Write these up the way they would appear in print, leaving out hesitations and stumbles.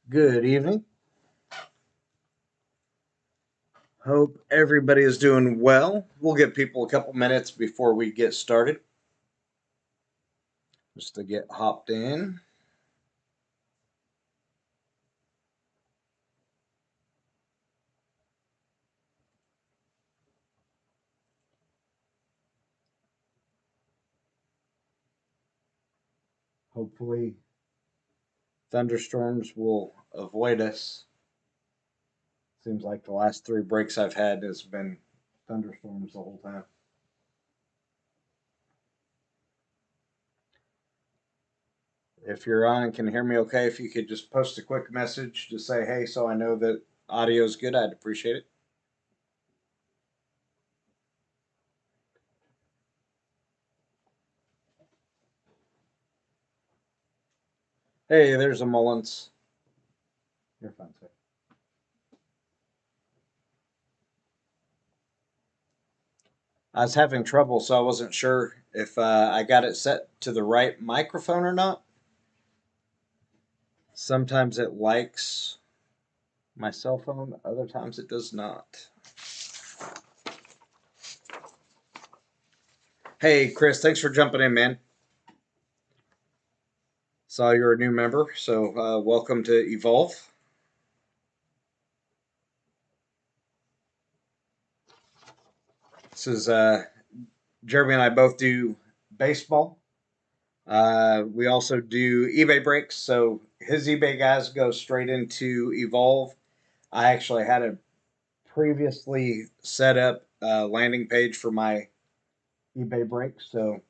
Good evening. Hope everybody is doing well. We'll give people a couple minutes before we get started just to get hopped in. Hopefully, thunderstorms will avoid us. Seems like the last three breaks I've had has been thunderstorms the whole time. If you're on and can hear me okay, if you could just post a quick message to say hey so I know that audio is good, I'd appreciate it. Hey, there's a Mullins. You're fine, sir. I was having trouble, so I wasn't sure if I got it set to the right microphone or not. Sometimes it likes my cell phone, other times it does not. Hey, Chris, thanks for jumping in, man. Saw you're a new member, so welcome to Evolve. This is Jeremy and I both do baseball. We also do eBay breaks, so his eBay guys go straight into Evolve. I actually had a previously set up landing page for my eBay breaks, so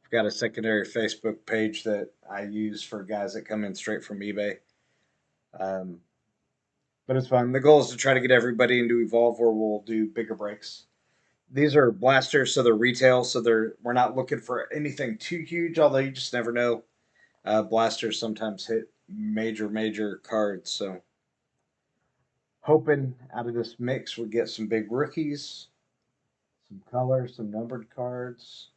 I've got a secondary Facebook page that I use for guys that come in straight from eBay. Um, but it's fun. The goal is to try to get everybody into Evolve where we'll do bigger breaks. These are blasters, so they're retail, so we're not looking for anything too huge, although you just never know. Blasters sometimes hit major cards, so hoping out of this mix we get some big rookies, some color, some numbered cards,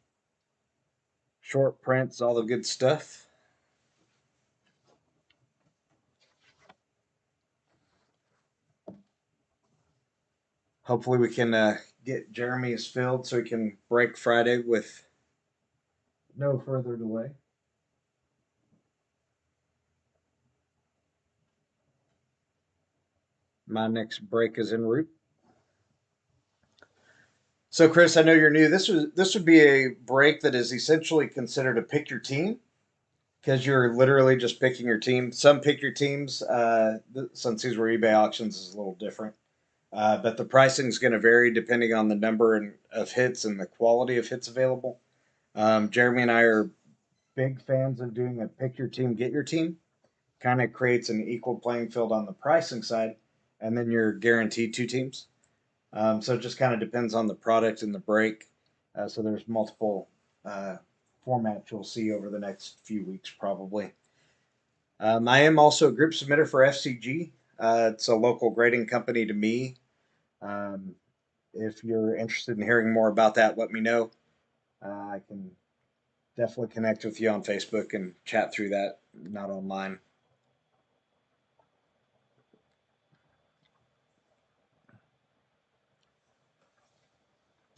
short prints, all the good stuff. Hopefully, we can get Jeremy's filled so he can break Friday with no further delay. My next break is en route. So, Chris, I know you're new. This would be a break that is essentially considered a pick your team because you're literally just picking your team. Some pick your teams. Since these were eBay auctions, is a little different. But the pricing is going to vary depending on the number of hits and the quality of hits available. Jeremy and I are big fans of doing a pick your team, get your team. Kind of creates an equal playing field on the pricing side, and then you're guaranteed two teams. So it just kind of depends on the product and the break. So there's multiple uh, formats you'll see over the next few weeks, probably. I am also a group submitter for FCG. It's a local grading company to me. Um, if you're interested in hearing more about that, let me know. I can definitely connect with you on Facebook and chat through that, not online.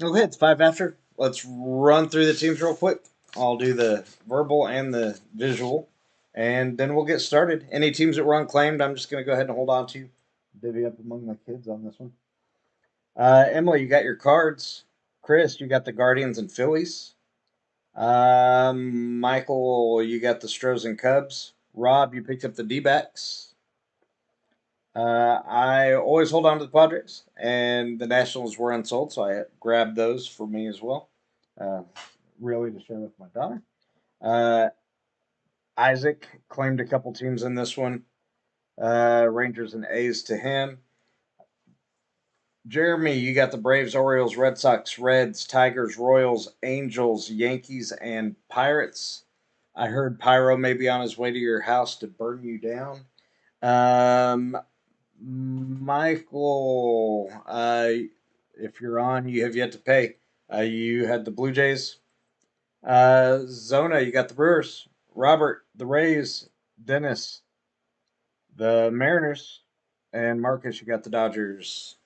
Okay, it's five after. Let's run through the teams real quick. I'll do the verbal and the visual, and then we'll get started. Any teams that were unclaimed, I'm just going to go ahead and hold on to. Divvy up among the kids on this one. Emily, you got your cards. Chris, you got the Guardians and Phillies. Michael, you got the Stros and Cubs. Rob, you picked up the D backs. I always hold on to the Padres, and the Nationals were unsold, so I grabbed those for me as well. Uh, really to share with my daughter. Uh, Isaac claimed a couple teams in this one. Rangers and A's to him. Jeremy, you got the Braves, Orioles, Red Sox, Reds, Tigers, Royals, Angels, Yankees, and Pirates. I heard Pyro may be on his way to your house to burn you down. Um, Michael, if you're on, you have yet to pay. You had the Blue Jays. Zona, you got the Brewers. Robert, the Rays. Dennis, The Mariners. And Marcus, you got the Dodgers.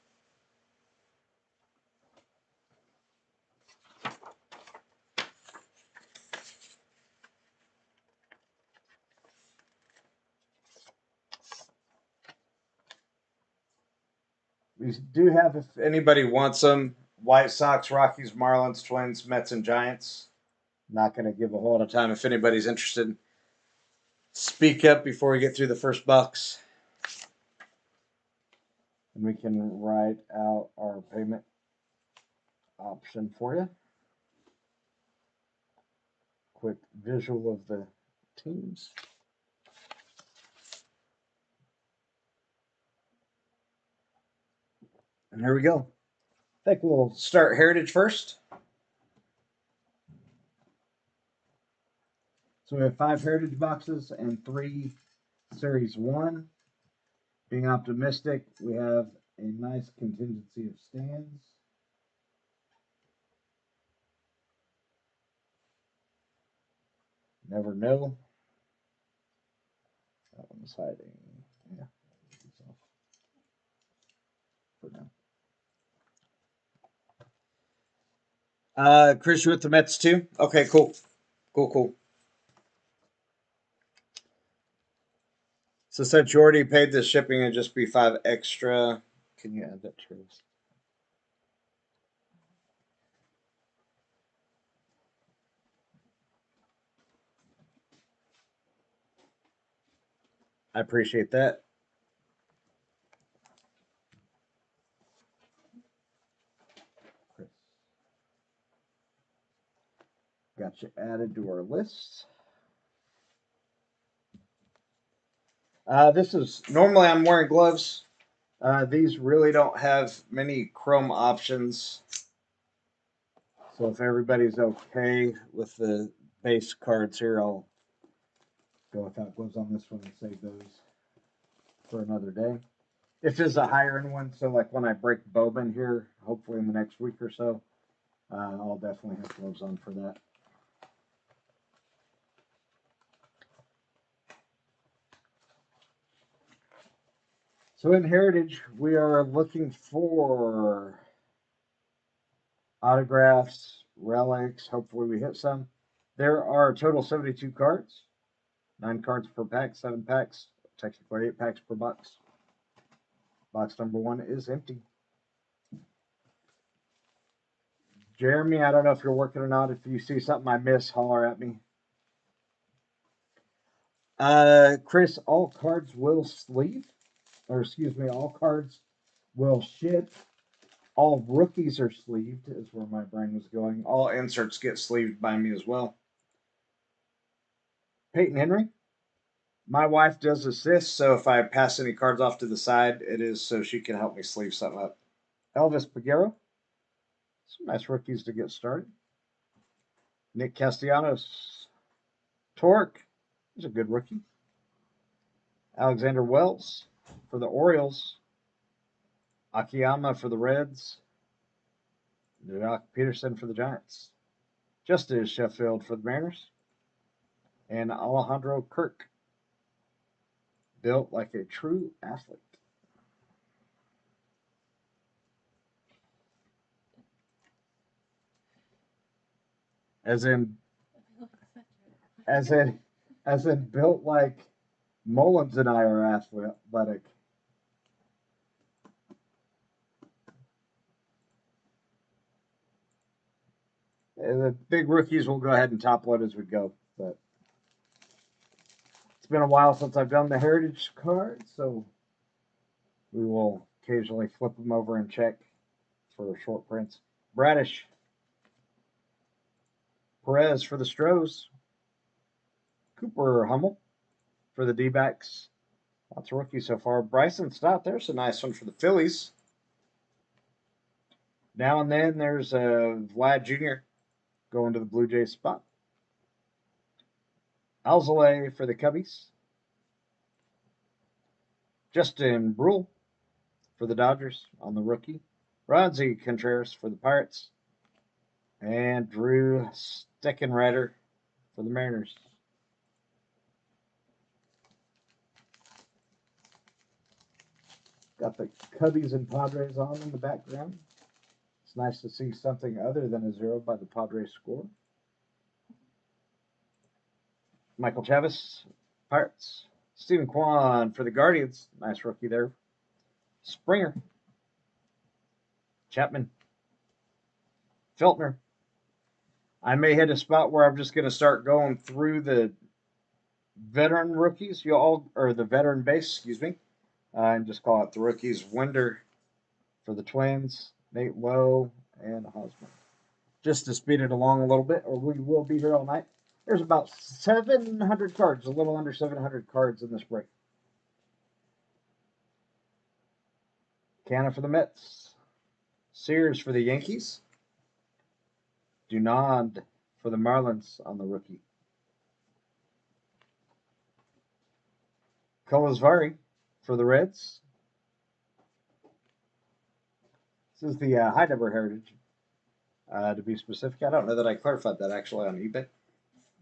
We do have, if anybody wants them, White Sox, Rockies, Marlins, Twins, Mets, and Giants. Not going to give a whole lot of time. If anybody's interested, speak up before we get through the first box. And we can write out our payment option for you. Quick visual of the teams. And here we go. I think we'll start Heritage first. So we have 5 Heritage boxes and 3 Series 1. Being optimistic, we have a nice contingency of stands. Never know. That one's hiding. Yeah. For now. Chris, you with the Mets too? Okay, cool. Cool. So since you already paid the shipping, it'd just be 5 extra. Can you add that to this? I appreciate that. Chris. Got you added to our list. This is normally I'm wearing gloves. These really don't have many chrome options. So if everybody's okay with the base cards here, I'll go without gloves on this one and save those for another day. If this is a higher end one, so like when I break Bowman here, hopefully in the next week or so, I'll definitely have gloves on for that. So in Heritage, we are looking for autographs, relics. Hopefully we hit some. There are a total 72 cards. 9 cards per pack, 7 packs, technically 8 packs per box. Box number 1 is empty. Jeremy, I don't know if you're working or not. If you see something I miss, holler at me. Chris, all cards will sleeve, or excuse me, all cards will ship. All rookies are sleeved, is where my brain was going. All inserts get sleeved by me as well. Peyton Henry. My wife does assist, so if I pass any cards off to the side, it is so she can help me sleeve something up. Elvis Peguero. Some nice rookies to get started. Nick Castellanos. Torque. He's a good rookie. Alexander Wells for the Orioles. Akiyama for the Reds. Jock Peterson for the Giants. Justice Sheffield for the Mariners. And Alejandro Kirk. Built like a true athlete. As in built like Mullins and I are athletic. The big rookies will go ahead and top load as we go, but it's been a while since I've done the Heritage card, so we will occasionally flip them over and check for short prints. Bradish. Perez for the Stros. Cooper Hummel for the D-backs. Lots of rookies so far. Bryson Stott, there's a nice one for the Phillies. Now and then there's Vlad Jr. going to the Blue Jays spot. Alzolay for the Cubbies. Justin Brule for the Dodgers on the rookie. Rodsy Contreras for the Pirates. And Drew Steckenrider for the Mariners. Got the Cubbies and Padres on in the background. It's nice to see something other than a 0 by the Padres score. Michael Chavis, Pirates. Stephen Kwan for the Guardians. Nice rookie there. Springer. Chapman. Feltner. I may hit a spot where I'm just going to start going through the veteran rookies, or the veteran base, excuse me, and just call it the rookies. Winder for the Twins, Nate Lowe, and Hosmer. Just to speed it along a little bit, or we will be here all night. There's about 700 cards, a little under 700 cards in this break. Canna for the Mets. Sears for the Yankees. Dunand for the Marlins on the rookie. Kolozvari for the Reds. This is the High Number Heritage. To be specific, I don't know that I clarified that actually on eBay.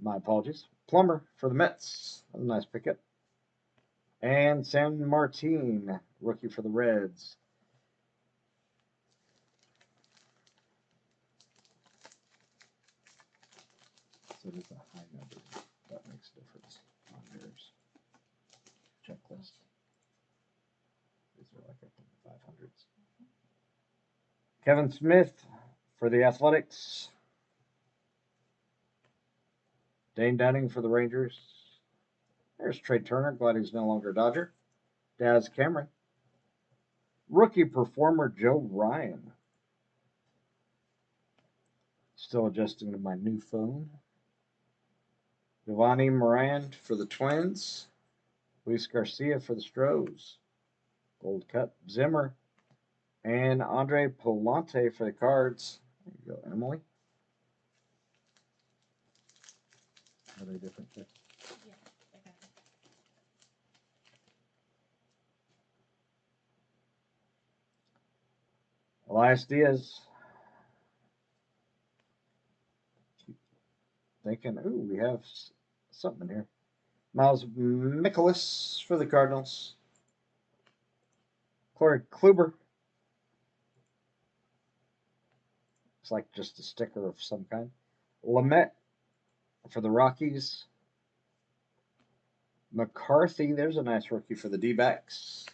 My apologies. Plummer for the Mets. That's a nice pickup. And San Martin, rookie for the Reds. So it is a high number. That makes a difference on yours. Checklist. These are like up in the 500s. Kevin Smith for the Athletics. Dane Dunning for the Rangers. There's Trey Turner. Glad he's no longer a Dodger. Daz Cameron. Rookie performer Joe Ryan. Still adjusting to my new phone. Giovanni Morand for the Twins. Luis Garcia for the Stros. Gold Cup Zimmer. And Andre Palante for the Cards. There you go, Emily. Are they different? Yeah, I got it. Elias Diaz. Thinking, ooh, we have something here. Miles Mikolas for the Cardinals. Corey Kluber. It's like just a sticker of some kind. Lamet for the Rockies. McCarthy, there's a nice rookie for the D-backs.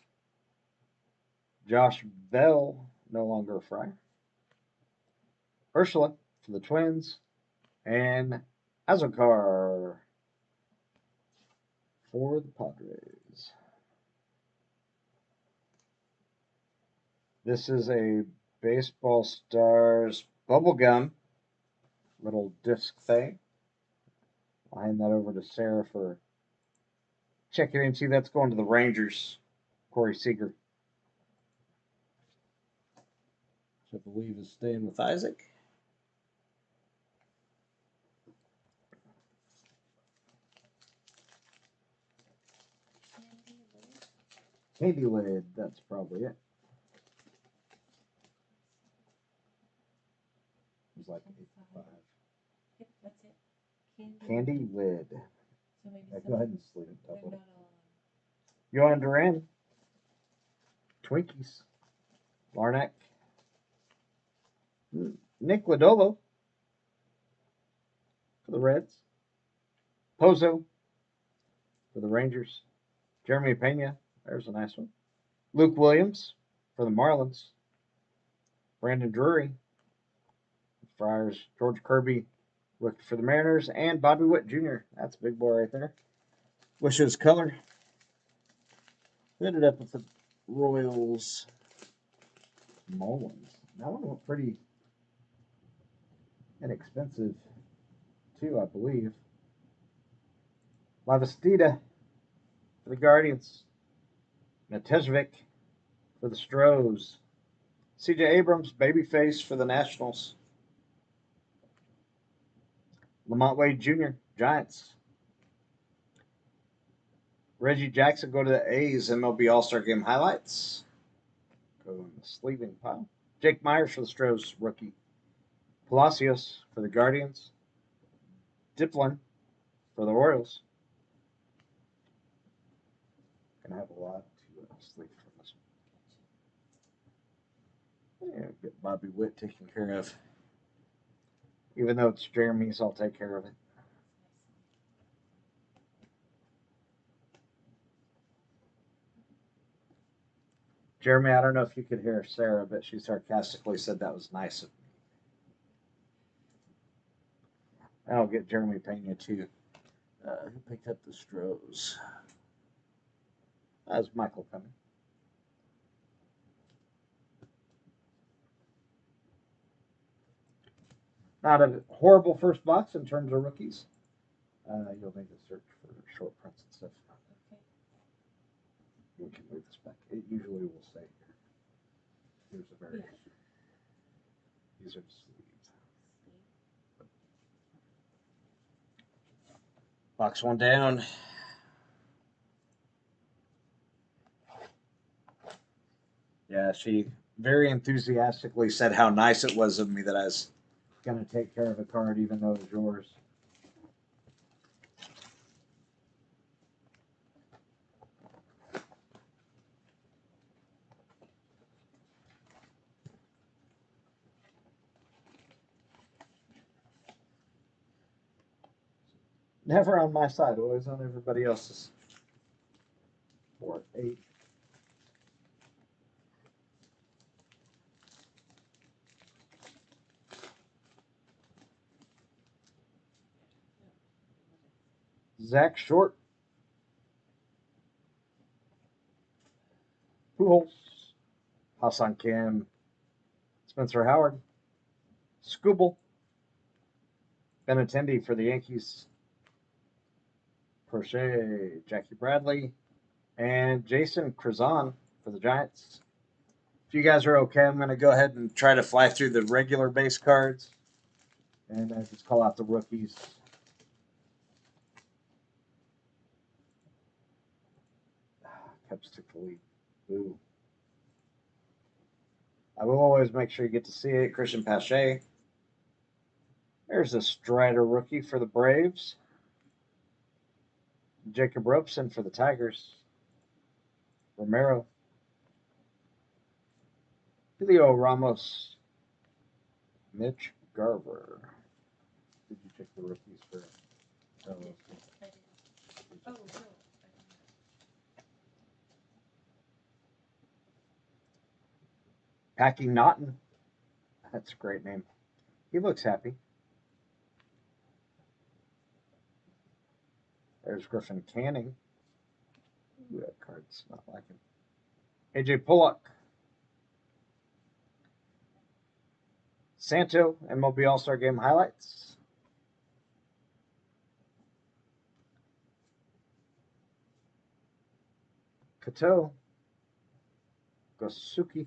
Josh Bell, no longer a Friar. Ursula for the Twins. And Azokar for the Padres. This is a Baseball Stars bubblegum little disc thing. I'll hand that over to Sarah for checking in. See, that's going to the Rangers. Corey Seager, which I believe is staying with Isaac. Candy lid, that's probably it. It was like 8.5. Yep, that's it. Candy lid. So maybe Go ahead and sleeve it. they're not all Yohan Duran. Twinkies. Larnack. Nick Lodolo for the Reds. Pozo for the Rangers. Jeremy Pena. There's a nice one. Luke Williams for the Marlins. Brandon Drury. Friars. George Kirby rookie for the Mariners. And Bobby Witt Jr. That's a big boy right there. Wish his color. We ended up with the Royals. Mullins. That one went pretty inexpensive too, I believe. Lavastida for the Guardians. Natezvik for the Stros. CJ Abrams, babyface for the Nationals. Lamont Wade Jr., Giants. Reggie Jackson go to the A's MLB All-Star Game highlights. Go in the sleeving pile. Jake Myers for the Stros, rookie. Palacios for the Guardians. Diplin for the Orioles. Gonna have a lot to sleeve from this one. Yeah, get Bobby Witt taken care of. Even though it's Jeremy's, I'll take care of it. Jeremy, I don't know if you could hear Sarah, but she sarcastically said that was nice of me. I'll get Jeremy Pena too. Who picked up the Stros? That was Michael coming. Not a horrible first box in terms of rookies. You'll need to search for short prints and stuff. Okay. We can move this back. It usually will stay here. Here's a very. Yeah. These are the sleeves. Box one down. Yeah, she very enthusiastically said how nice it was of me that I was going to take care of a card even though it was yours. Never on my side, always on everybody else's. 4, 8. Zach Short. Pujols. Hassan Kim. Spencer Howard. Scooble. Benintendi for the Yankees. Crochet. Jackie Bradley. And Jason Krazan for the Giants. If you guys are okay, I'm going to go ahead and try to fly through the regular base cards. And just call out the rookies. Cubs took the lead. Boo. I will always make sure you get to see it. Christian Pache. There's a Strider rookie for the Braves. Jacob Robeson for the Tigers. Romero. Julio Ramos. Mitch Garver. Did you check the rookies for? I did. Oh, no. Packy Naughton. That's a great name. He looks happy. There's Griffin Canning. Ooh, that card's not like him. AJ Pollock. Santo, MLB All-Star Game highlights. Kato. Gosuki.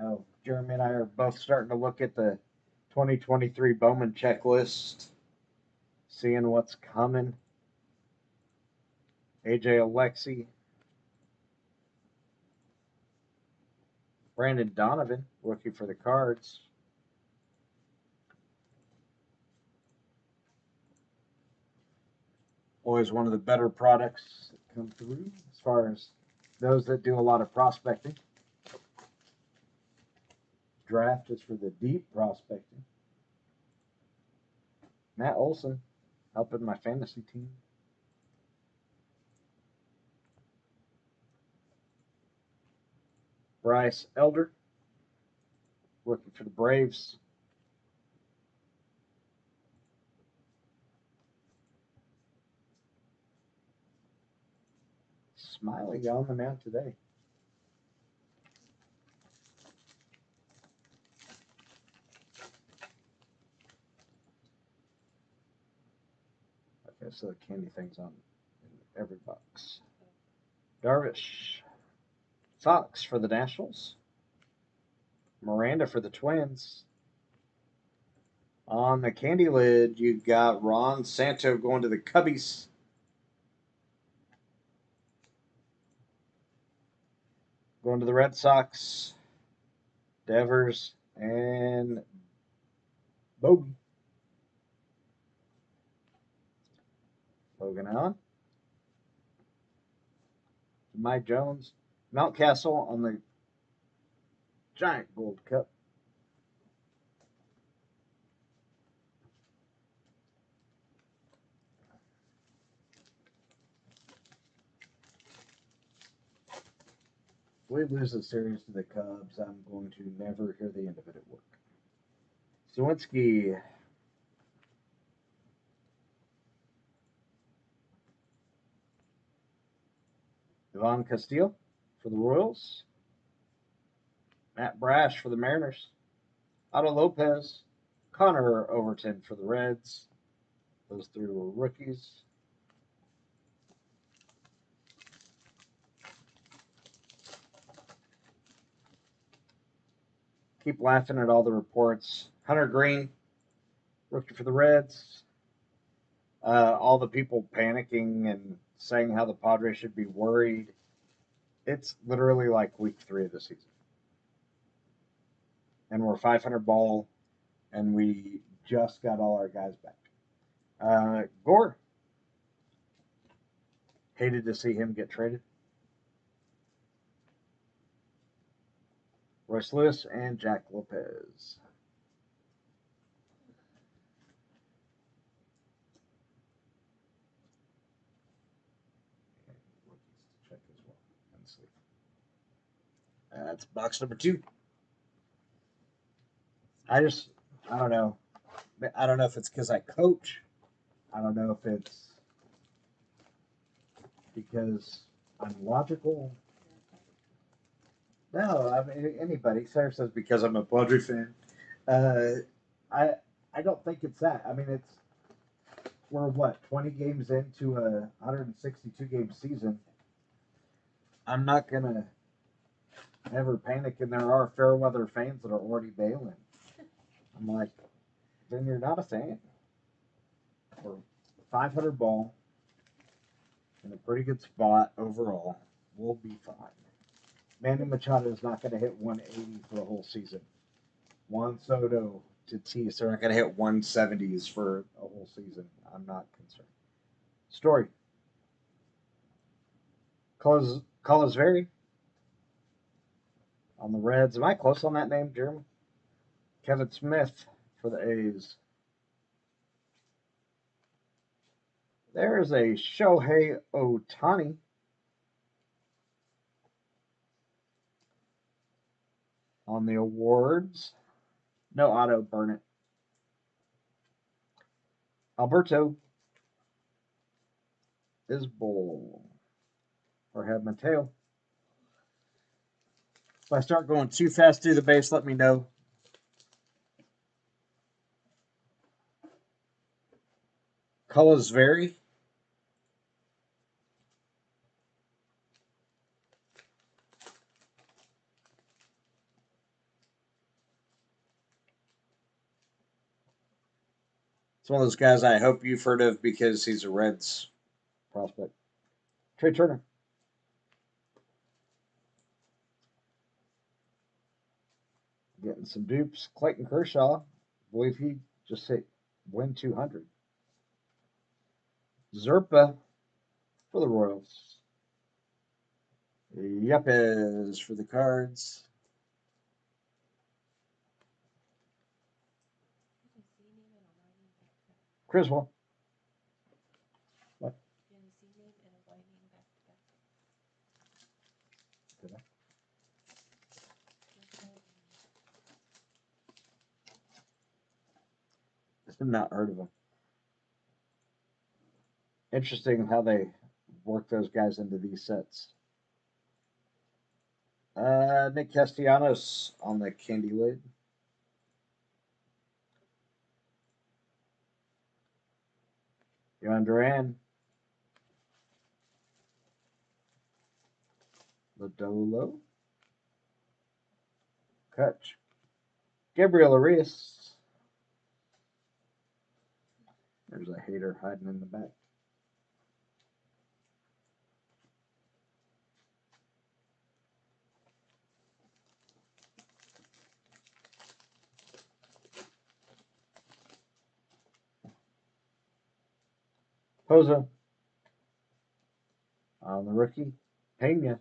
Oh, Jeremy and I are both starting to look at the 2023 Bowman checklist, seeing what's coming. AJ Alexi. Brandon Donovan, rookie for the Cards. Always one of the better products that come through as far as those that do a lot of prospecting. Draft is for the deep prospecting. Matt Olson, helping my fantasy team. Bryce Elder, rookie for the Braves. Smiley on the mound today. Okay, so the candy thing's on in every box. Darvish. Fox for the Nationals. Miranda for the Twins. On the candy lid, you got Ron Santo going to the Cubbies. Going to the Red Sox. Devers and Bogey. Logan Allen. Mike Jones. Mountcastle on the Giant Gold Cup. If we lose the series to the Cubs, I'm going to never hear the end of it at work. Sawinski. Ivan Castillo for the Royals. Matt Brash for the Mariners. Otto Lopez. Connor Overton for the Reds. Those three were rookies. Keep laughing at all the reports. Hunter Green, rookie for the Reds. All the people panicking and saying how the Padres should be worried. It's literally like week 3 of the season. And we're 500 ball, and we just got all our guys back. Gore. Hated to see him get traded. Royce Lewis and Jack Lopez. Check as well. And see. That's box number 2. I don't know. I don't know if it's because I coach. I don't know if it's because I'm logical. No, I mean anybody. Sarah says because I'm a Padre fan. I don't think it's that. I mean we're what 20 games into a 162 game season. I'm not gonna ever panic, and there are fair weather fans that are already bailing. I'm like, then you're not a fan. We're 500 ball in a pretty good spot overall. We'll be fine. Manny Machado is not going to hit 180 for the whole season. Juan Soto, Tatis, they're not going to hit 170s for a whole season. I'm not concerned. Story. Carlos Very on the Reds. Am I close on that name, Jeremy? Kevin Smith for the A's. There's a Shohei Ohtani. On the awards. No auto, burn it. Alberto Isbell. Or have Mateo. If I start going too fast through the base, let me know. Colors vary. It's one of those guys I hope you've heard of because he's a Reds prospect. Trey Turner. Getting some dupes. Clayton Kershaw. I believe he just hit win 200. Zerpa for the Royals. Yepes for the Cards. Criswell. What? Did I? I've not heard of him. Interesting how they work those guys into these sets. Nick Castellanos on the candy lid. Yohan Duran. Lodolo. Kutch. Gabriel Arias. There's a hater hiding in the back. Poza. On the rookie, Pena,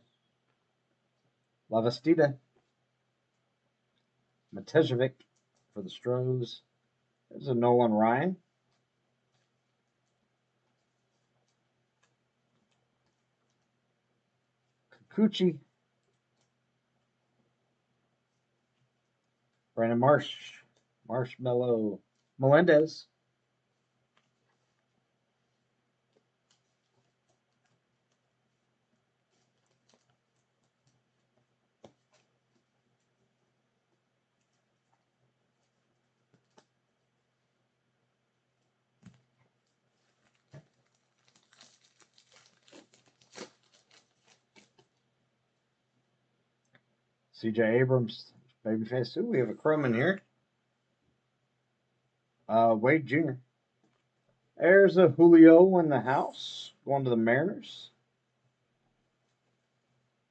Lavastida, Matejevic for the Stros. There's a Nolan Ryan. Kikuchi. Brandon Marsh. Marshmallow. Melendez. CJ Abrams. Babyface. Ooh, we have a Chrome in here. Wade Jr. There's a Julio in the house. Going to the Mariners.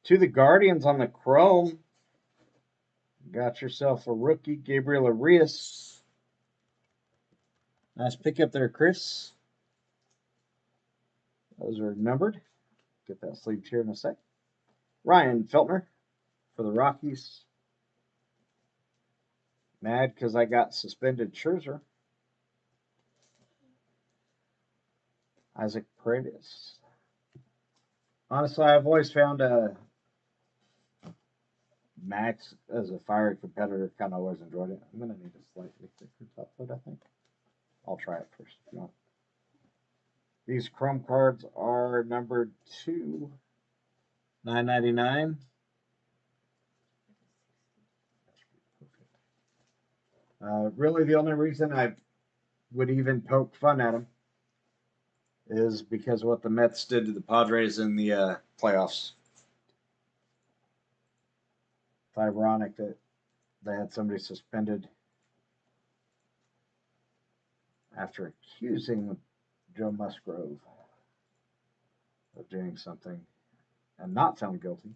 To the Guardians on the Chrome. Got yourself a rookie, Gabriel Arias. Nice pickup there, Chris. Those are numbered. Get that sleeved here in a sec. Ryan Feltner for the Rockies. Mad because I got suspended Scherzer. Isaac Paredes. Honestly, I've always found Max as a fiery competitor. Kind of always enjoyed it. I'm going to need a slightly thicker top foot, I think. I'll try it first if you want. These Chrome cards are numbered to $9.99. Really, the only reason I would even poke fun at them is because of what the Mets did to the Padres in the playoffs. It's ironic that they had somebody suspended after accusing Joe Musgrove of doing something and not found guilty.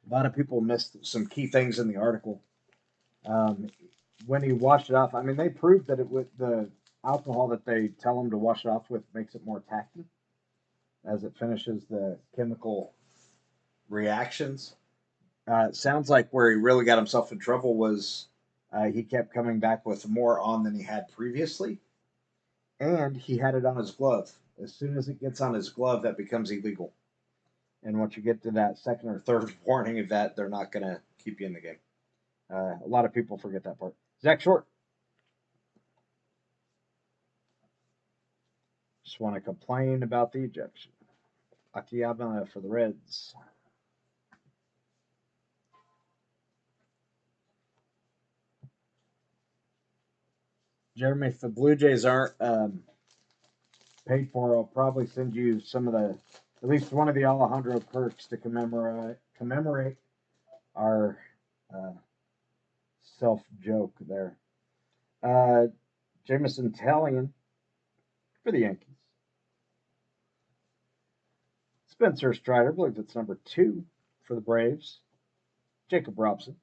A lot of people missed some key things in the article. When he washed it off, I mean, they proved that it with the alcohol that they tell him to wash it off with makes it more tacky as it finishes the chemical reactions. It sounds like where he really got himself in trouble was he kept coming back with more on than he had previously, and he had it on his glove. As soon as it gets on his glove, that becomes illegal. And once you get to that second or third warning of that, they're not going to keep you in the game. A lot of people forget that part. Zach Short. Just want to complain about the ejection. Akiyama for the Reds. Jeremy, if the Blue Jays aren't paid for, I'll probably send you some of the, at least one of the Alejandro Kirks to commemorate our self-joke there. Jameson Taillon for the Yankees. Spencer Strider, I believe that's number 2 for the Braves. Jacob Robson.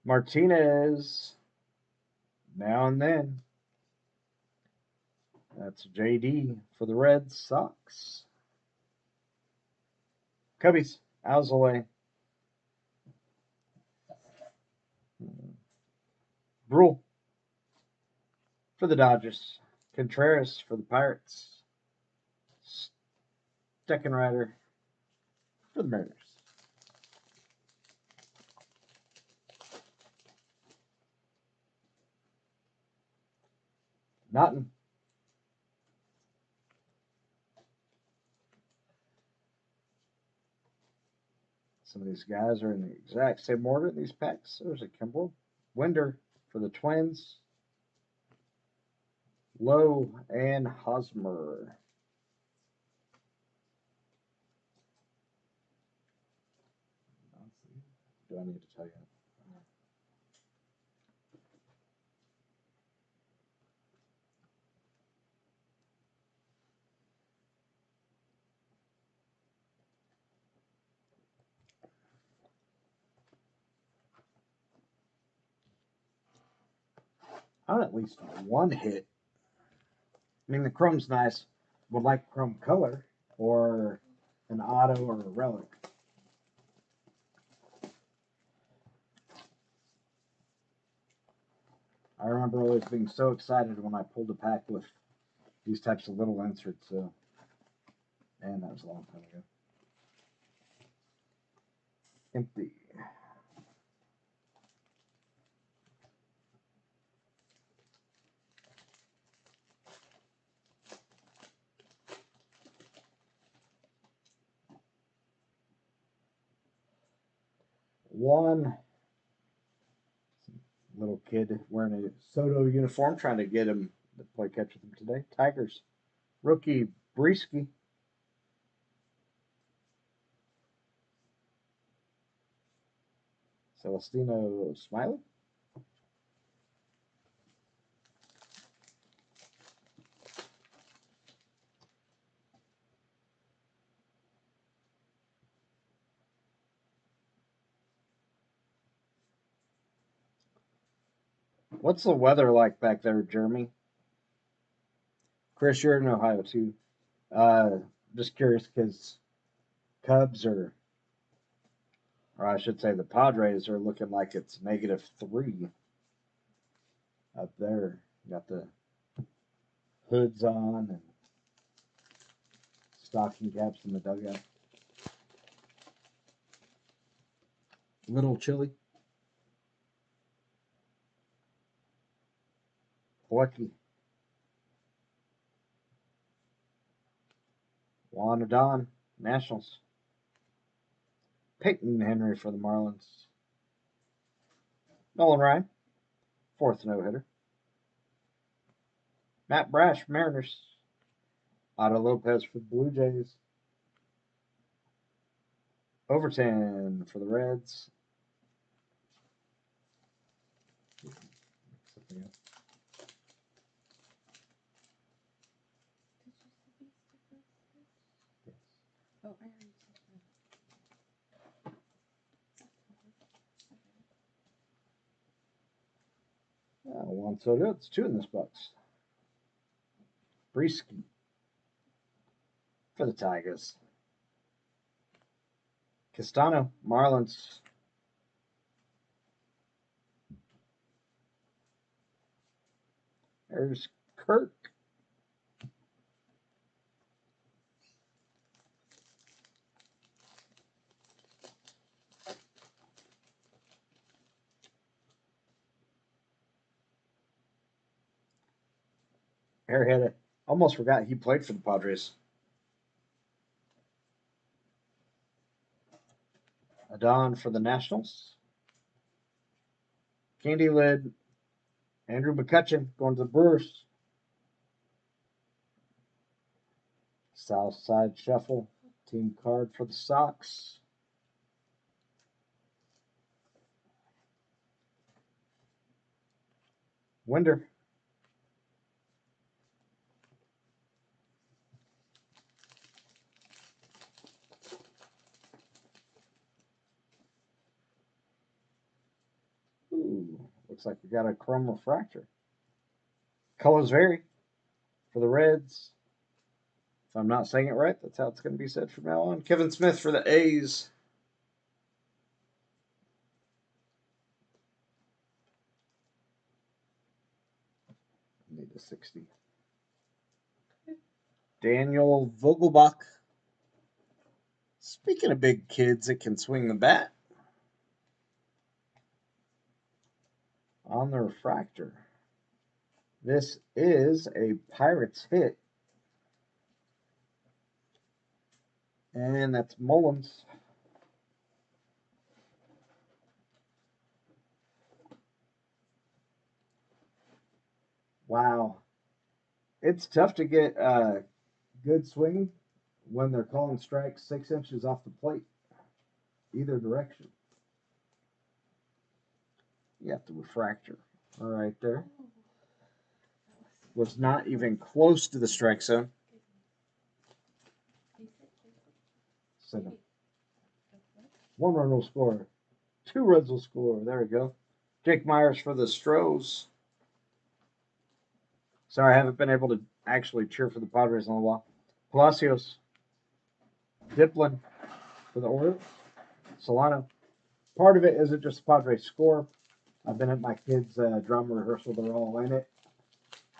Martinez, now and then. That's JD for the Red Sox. Cubbies, Alzolay. Brule for the Dodgers. Contreras for the Pirates. Steckenrider for the Mariners. Naughton. Some of these guys are in the exact same order in these packs. There's a Kimbrel. Winder for the Twins. Lowe and Hosmer. Do I need to tell you? I want at least one hit. I mean, the chrome's nice. Would like chrome color or an auto or a relic. I remember always being so excited when I pulled a pack with these types of little inserts. So, and that was a long time ago. Empty. One little kid wearing a Soto uniform trying to get him to play catch with him today. Tigers. Rookie Brisky. Celestino Smiley. What's the weather like back there, Jeremy? Chris, you're in Ohio too. Uh, just curious because Cubs are, or I should say, the Padres are looking like it's -3 up there. Got the hoods on and stocking caps in the dugout. Little chilly. Lucky. Juan Adon, Nationals. Peyton Henry for the Marlins. Nolan Ryan, 4th no-hitter. Matt Brash, Mariners. Otto Lopez for the Blue Jays. Overton for the Reds. Oh, I already took Juan Soto. It's 2 in this box. Brisky for the Tigers. Castano, Marlins. There's Kirk. Airhead. Almost forgot he played for the Padres. Adon for the Nationals. Candy Lid. Andrew McCutchen going to the Brewers. South Side Shuffle. Team card for the Sox. Winder. Ooh, looks like we got a chrome refractor. Colors vary for the Reds. If I'm not saying it right, that's how it's going to be said from now on. Kevin Smith for the A's. Need a 60. Daniel Vogelbach. Speaking of big kids that can swing the bat. On the refractor. This is a Pirates hit. And that's Mullins. Wow. It's tough to get good swinging when they're calling strikes 6 inches off the plate, either direction. You got the refractor right there. Was not even close to the strike zone. So, 1 run will score. 2 runs will score. There we go. Jake Myers for the Stros. Sorry, I haven't been able to actually cheer for the Padres in a while. Palacios, Diplin for the Orioles, Solano. Part of it isn't just the Padres score. I've been at my kids' drum rehearsal. They're all in it.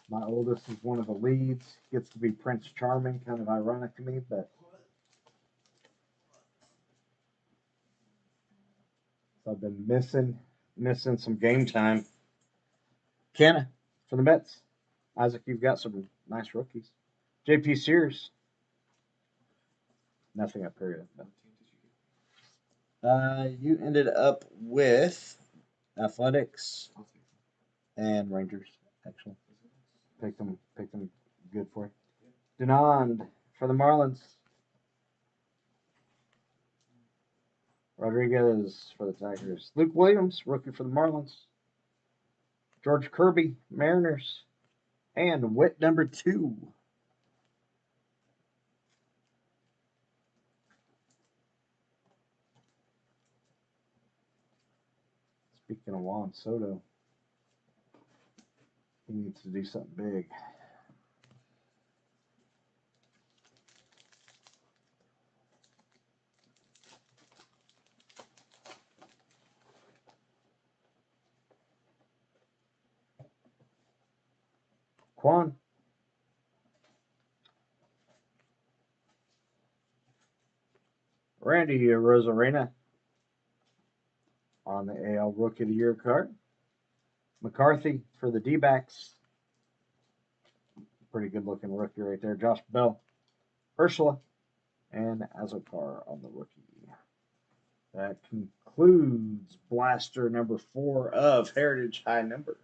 My oldest is one of the leads. Gets to be Prince Charming, kind of ironic to me, but so I've been missing some game time. Canna for the Mets. Isaac, you've got some nice rookies. JP Sears. Nothing up here yet. You ended up with Athletics and Rangers, actually. Picked them good for you. Denond for the Marlins. Rodriguez for the Tigers. Luke Williams, rookie for the Marlins. George Kirby, Mariners. And Witt number 2. Speaking of Juan Soto, he needs to do something big. Quan. Randy Rosarena on the AL Rookie of the Year card. McCarthy for the D-backs. Pretty good looking rookie right there. Josh Bell. Ursula. And Azokar on the rookie. That concludes blaster number 4 of Heritage High Number.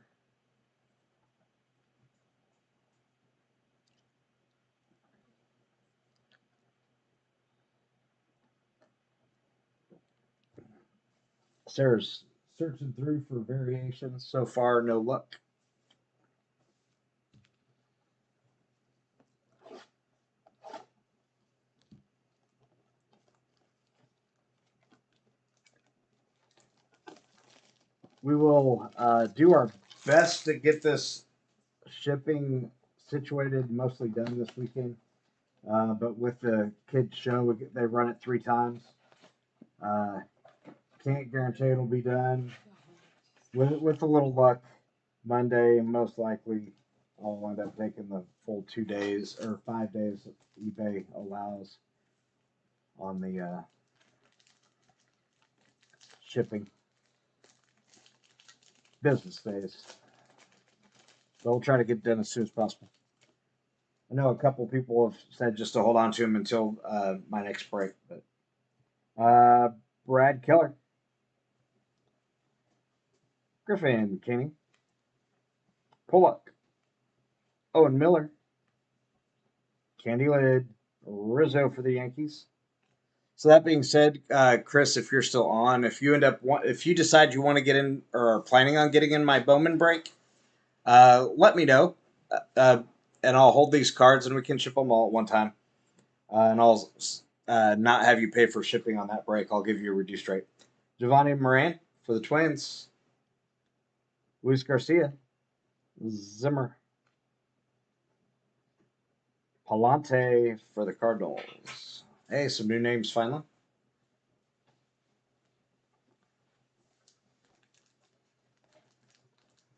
Sarah's searching through for variations. So far, no luck. We will do our best to get this shipping situated, mostly done this weekend. But with the kids show, they run it 3 times. Can't guarantee it'll be done. With a little luck, Monday, most likely I'll wind up taking the full 2 days or 5 days that eBay allows on the shipping business days. So we'll try to get it done as soon as possible. I know a couple people have said just to hold on to them until my next break, but Brad Keller, Griffin Kenny, Pollock, Owen Miller, Candy Lid, Rizzo for the Yankees. So that being said, Chris, if you're still on, if you decide you want to get in or are planning on getting in my Bowman break, let me know, and I'll hold these cards and we can ship them all at one time, and I'll not have you pay for shipping on that break. I'll give you a reduced rate. Giovanni Moran for the Twins, Luis Garcia, Zimmer, Palante for the Cardinals. Hey, some new names finally.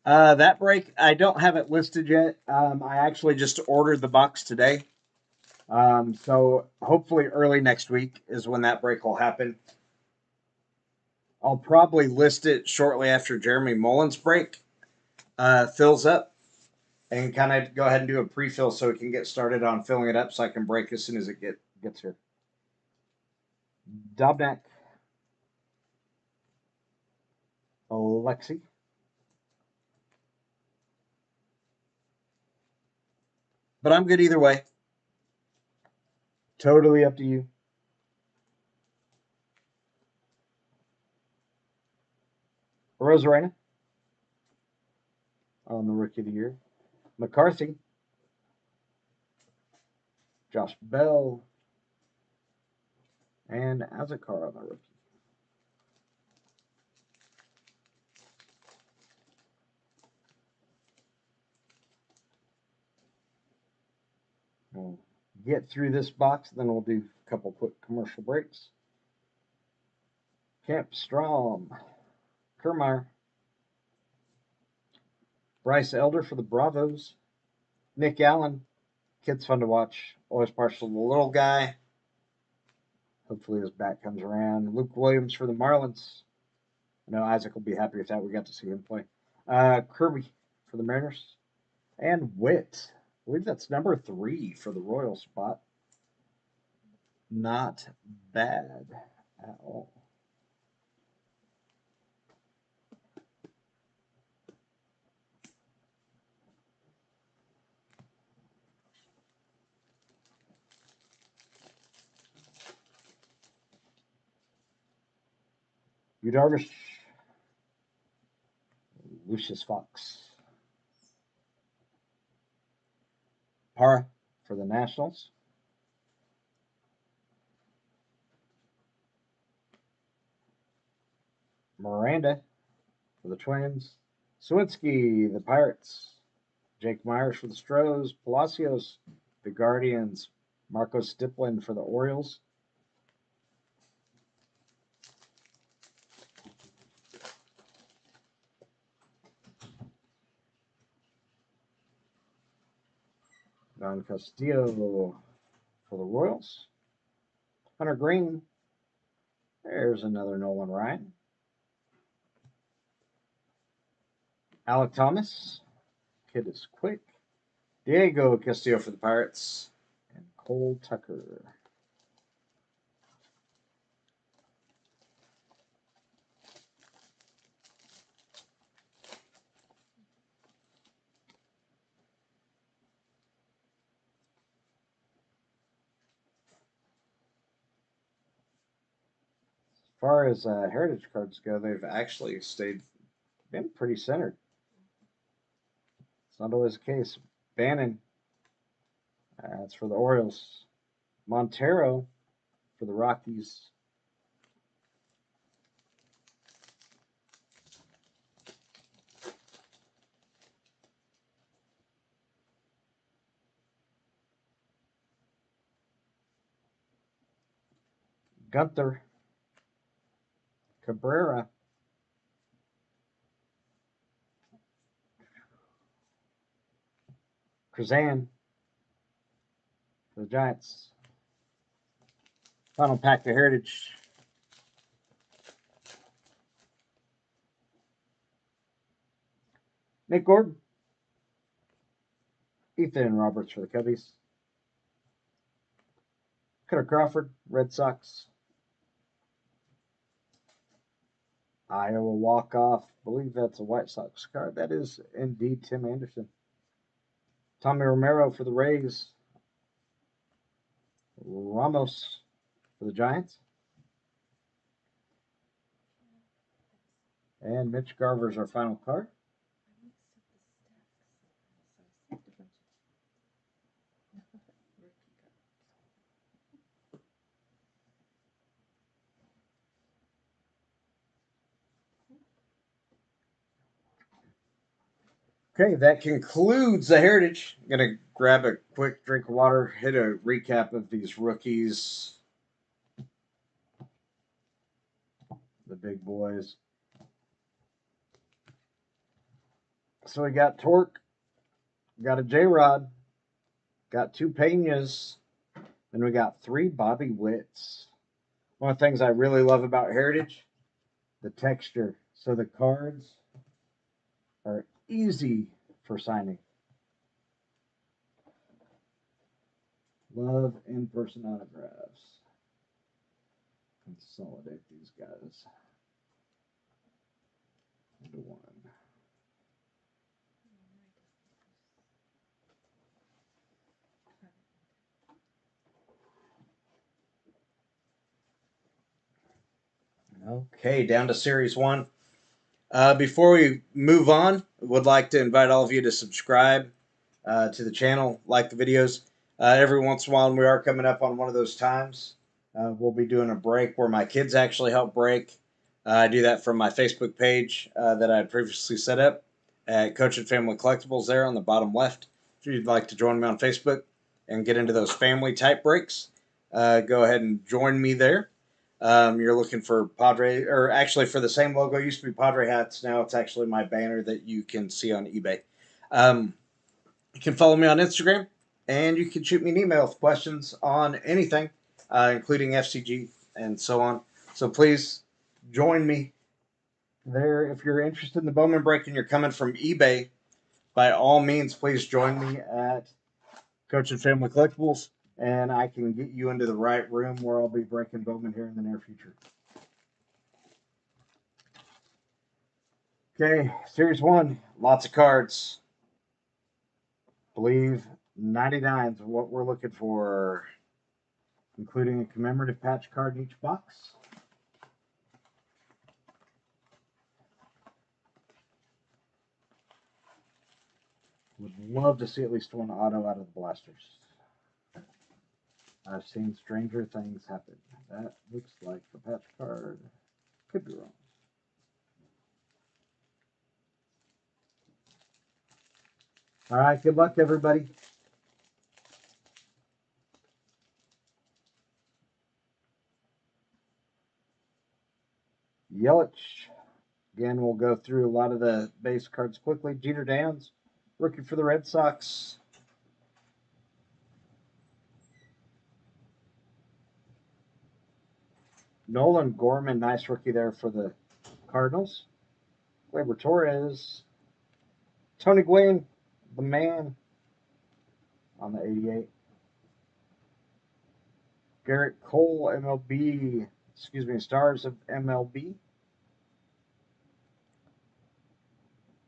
That break, I don't have it listed yet. I actually just ordered the box today. So hopefully early next week is when that break will happen. I'll probably list it shortly after Jeremy Mullins' break fills up, and kind of go ahead and do a pre-fill so we can get started on filling it up so I can break as soon as it gets here. Dobnak, Alexi, but I'm good either way. Totally up to you. Rosarena on the Rookie of the Year. McCarthy, Josh Bell, and Azokar on the rookie. We'll get through this box, then we'll do a couple quick commercial breaks. Kemp, Strom, Kermeyer, Bryce Elder for the Bravos, Nick Allen. Kid's fun to watch. Always partial to the little guy. Hopefully his back comes around. Luke Williams for the Marlins. I know Isaac will be happy with that. We got to see him play. Kirby for the Mariners. And Witt. I believe that's number 3 for the Royal spot. Not bad at all. Yu Darvish. Lucius Fox. Para for the Nationals. Miranda for the Twins. Swinsky, the Pirates. Jake Myers for the Stros. Palacios, the Guardians. Marco Stiplin for the Orioles. Don Castillo for the Royals. Hunter Green. There's another Nolan Ryan. Alec Thomas. Kid is quick. Diego Castillo for the Pirates. And Cole Tucker. As far as heritage cards go, they've actually been pretty centered. It's not always the case. Bannon, that's for the Orioles. Montero for the Rockies. Gunther. Cabrera. Kazan for the Giants. Final pack of heritage. Nick Gordon. Ethan Roberts for the Cubbies. Cutter Crawford, Red Sox. Iowa walk-off. I believe that's a White Sox card. That is indeed Tim Anderson. Tommy Romero for the Rays. Ramos for the Giants. And Mitch Garver's our final card. Okay, that concludes the heritage. I'm going to grab a quick drink of water, hit a recap of these rookies. The big boys. So we got Torque, got a J-Rod, got 2 Peñas, and we got 3 Bobby Witts. One of the things I really love about Heritage, the texture. So the cards are easy for signing. Love in-person autographs. Consolidate these guys into one. Okay, down to Series 1. Before we move on, would like to invite all of you to subscribe to the channel, like the videos. Every once in a while, when we are coming up on one of those times, we'll be doing a break where my kids actually help break. I do that from my Facebook page that I had previously set up at Coach and Family Collectibles there on the bottom left. If you'd like to join me on Facebook, and get into those family type breaks, go ahead and join me there. You're looking for Padre, or actually for the same logo. It used to be Padre hats. Now it's actually my banner that you can see on eBay. You can follow me on Instagram, and you can shoot me an email with questions on anything, including FCG and so on. So please join me there. If you're interested in the Bowman break and you're coming from eBay, by all means, please join me at Coach and Family Collectibles, and I can get you into the right room where I'll be breaking Bowman here in the near future. Okay, Series 1, lots of cards. Believe 99 is what we're looking for, including a commemorative patch card in each box. Would love to see at least one auto out of the blasters. I've seen stranger things happen. That looks like a patch card. Could be wrong. All right, good luck, everybody. Yelich. Again, we'll go through a lot of the base cards quickly. Jeter Downs, rookie for the Red Sox. Nolan Gorman, nice rookie there for the Cardinals. Gleyber Torres. Tony Gwynn, the man, on the 88. Garrett Cole, MLB, Stars of MLB.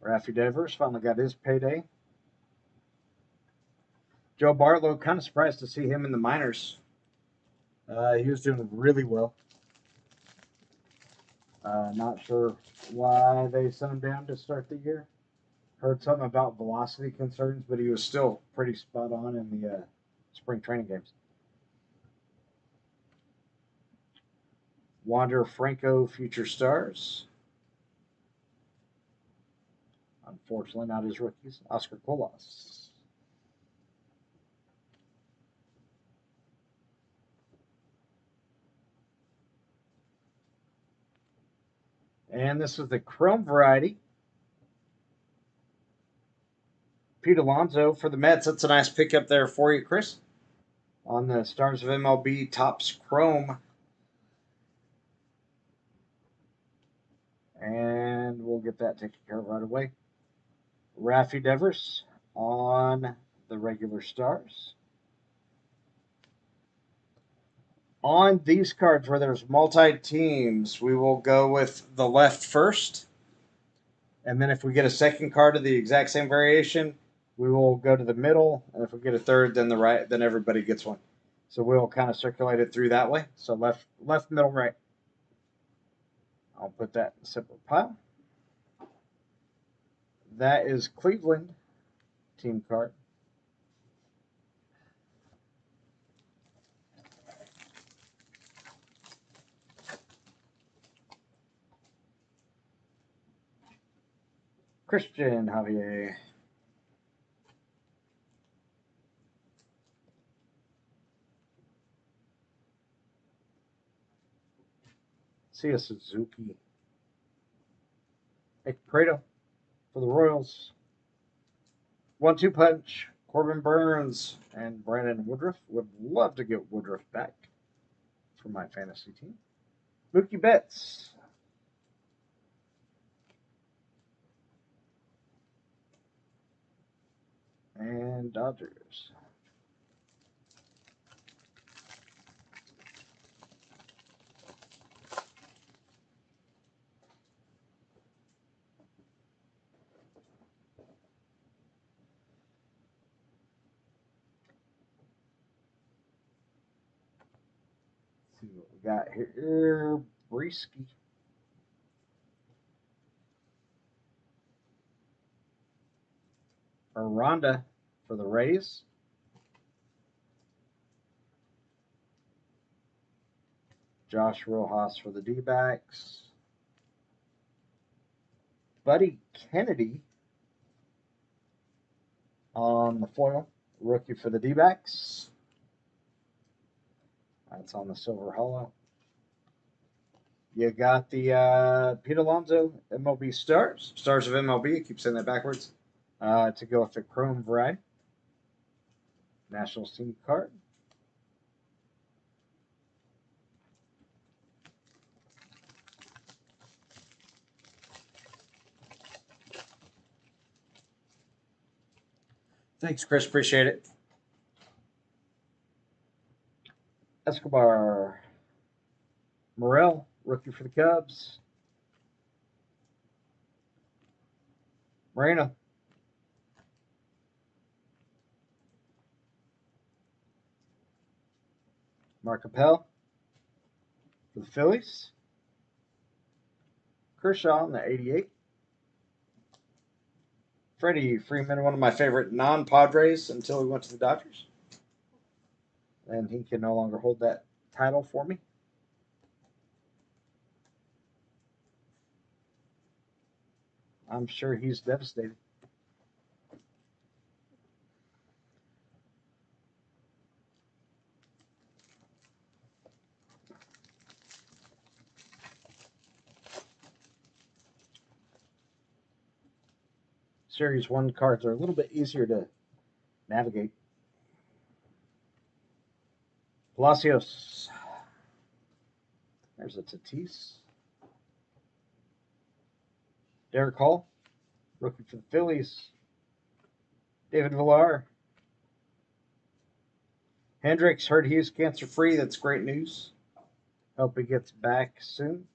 Raffy Devers finally got his payday. Joe Barlow, kind of surprised to see him in the minors. He was doing really well. Not sure why they sent him down to start the year. Heard something about velocity concerns, but he was still pretty spot on in the spring training games. Wander Franco, Future Stars. Unfortunately, not his rookies. Oscar Colas. And this is the Chrome variety. Pete Alonso for the Mets. That's a nice pickup there for you, Chris. On the Stars of MLB Topps Chrome. And we'll get that taken care of right away. Raffy Devers on the regular Stars. On these cards where there's multi-teams, we will go with the left first. And then if we get a second card of the exact same variation, we will go to the middle. And if we get a third, then the right, then everybody gets one. So we'll kind of circulate it through that way. So left, middle, right. I'll put that in a separate pile. That is Cleveland team card. Christian Javier. Sia Suzuki. Prado for the Royals. 1-2 punch. Corbin Burns and Brandon Woodruff. Would love to get Woodruff back for my fantasy team. Mookie Betts. And Dodgers. Let's see what we got here. Brisky. Aranda for the Rays. Josh Rojas for the D-backs. Buddy Kennedy on the foil. Rookie for the D-backs. That's on the silver hollow. You got the Pete Alonso MLB Stars. Stars of MLB. I keep saying that backwards. To go with the Chrome variety. Nationals team card. Thanks, Chris. Appreciate it. Escobar. Morel, rookie for the Cubs. Moreno. Mark Appel for the Phillies. Kershaw in the 88. Freddie Freeman, one of my favorite non-Padres until he went to the Dodgers. And he can no longer hold that title for me. I'm sure he's devastated. Series 1 cards are a little bit easier to navigate. Palacios. There's a Tatis. Derek Hall, rookie for the Phillies. David Villar. Hendricks, heard he's cancer-free. That's great news. Hope he gets back soon.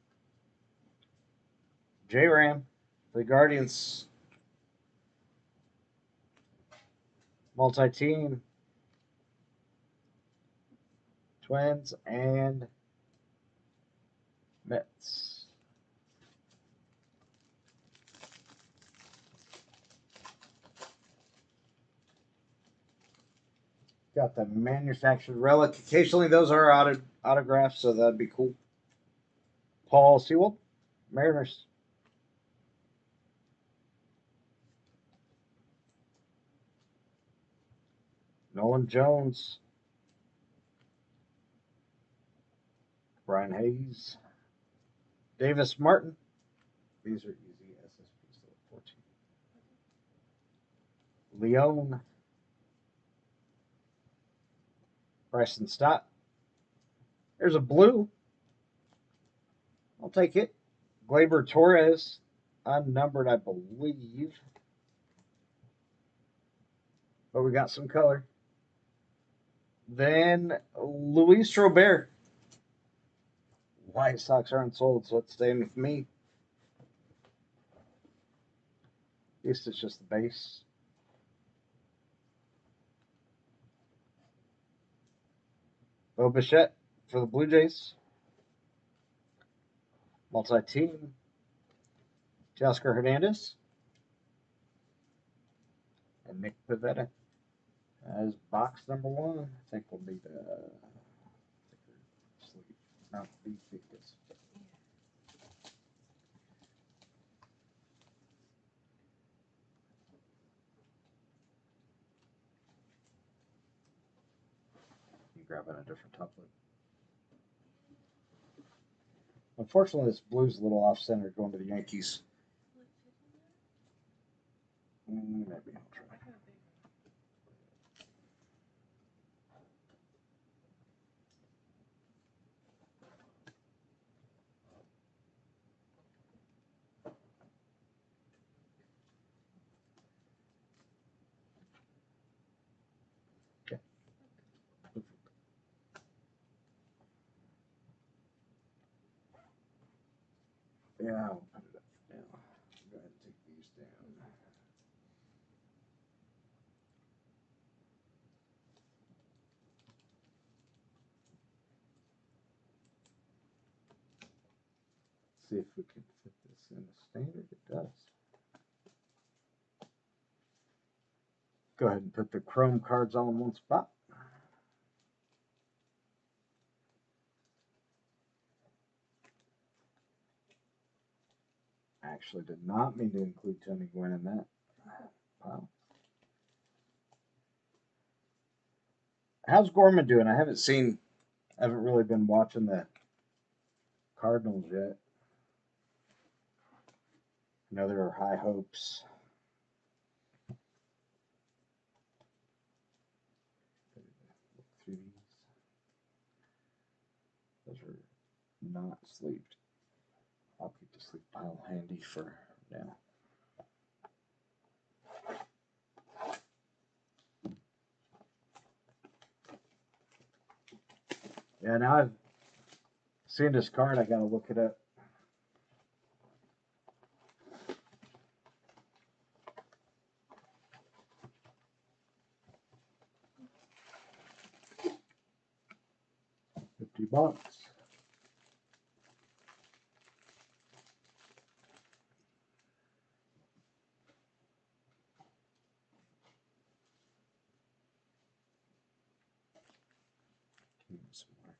J-Ram, the Guardians. Multi-team. Twins and Mets. Got the manufactured relic. Occasionally those are autographs, so that'd be cool. Paul Sewell, Mariners. Nolan Jones. Brian Hayes. Davis Martin. These are easy SSPs. 14. Leone. Bryson Stott. There's a blue. I'll take it. Gleyber Torres. Unnumbered, I believe. But we got some color. Then Luis Robert. White Sox aren't sold, so it's staying with me. At least it's just the base. Bo Bichette for the Blue Jays. Multi-team. Teoscar Hernandez. And Nick Pivetta as box number 1. I think we'll need sleep. Not the biggest. You grab in a different template. Unfortunately, this blue's a little off-center going to the Yankees. Maybe I'll try. Yeah, I'll put it up now. Go ahead and take these down. See if we can fit this in the standard. It does. Go ahead and put the Chrome cards all in one spot. Actually did not mean to include Tony Gwynn in that pile. How's Gorman doing? I haven't really been watching the Cardinals yet. I know there are high hopes. Look through these. Those are not sleeved. I'll keep the sleeve pile handy for now. Yeah, now I've seen this card. I gotta look it up. $50. Give me some more.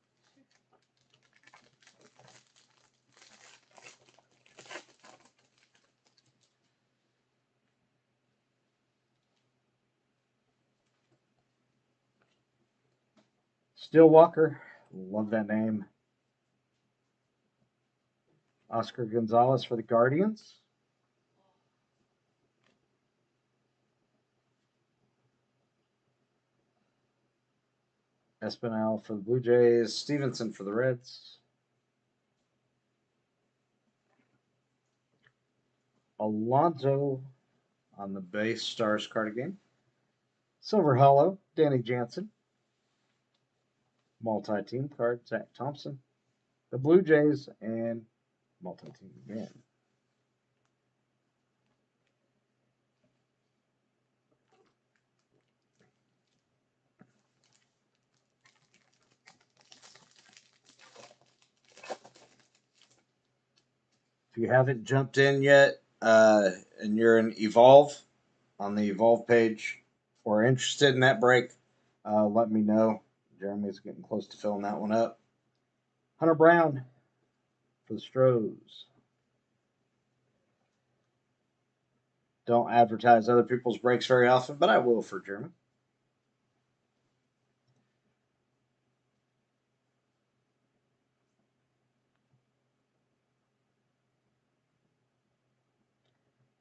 Still Walker, love that name. Oscar Gonzalez for the Guardians. Espinal for the Blue Jays. Stevenson for the Reds. Alonso on the base Stars card again. Silver Hollow, Danny Jansen. Multi-team card, Zach Thompson. The Blue Jays and multi-team again. If you haven't jumped in yet and you're in Evolve, on the Evolve page, or interested in that break, let me know. Jeremy's getting close to filling that one up. Hunter Brown for the Stros. Don't advertise other people's breaks very often, but I will for Jeremy.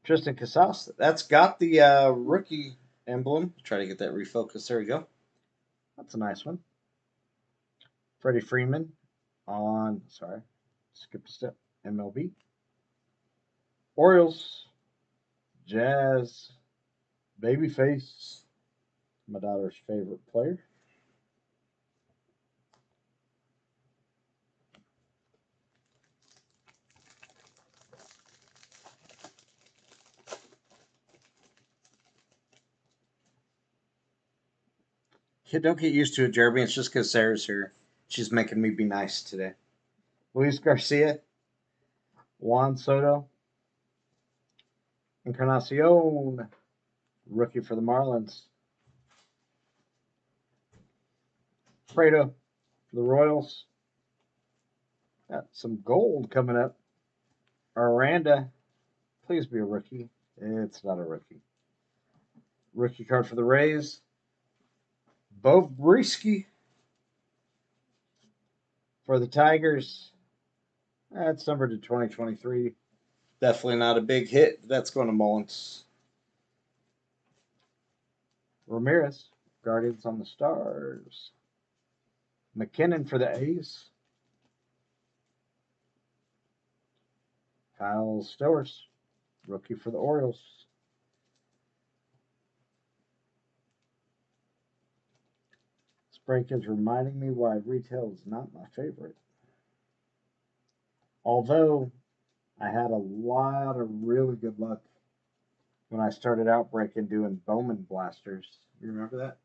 Tristan Casas. That's got the rookie emblem. Try to get that refocused. There we go. That's a nice one. Freddie Freeman on, sorry, skipped a step. MLB. Orioles. Jazz. Babyface. My daughter's favorite player. Kid, don't get used to it, Jeremy. It's just because Sarah's here. She's making me be nice today. Luis Garcia. Juan Soto. Encarnacion. Rookie for the Marlins. Prado for the Royals. Got some gold coming up. Aranda. Please be a rookie. It's not a rookie. Rookie card for the Rays. Bo Brisky for the Tigers. That's numbered to 2023. Definitely not a big hit. That's going to Mullins. Ramirez, Guardians on the Stars. McKinnon for the A's. Kyle Stowers, rookie for the Orioles. This break is reminding me why retail is not my favorite. Although I had a lot of really good luck when I started out breaking doing Bowman blasters. You remember that?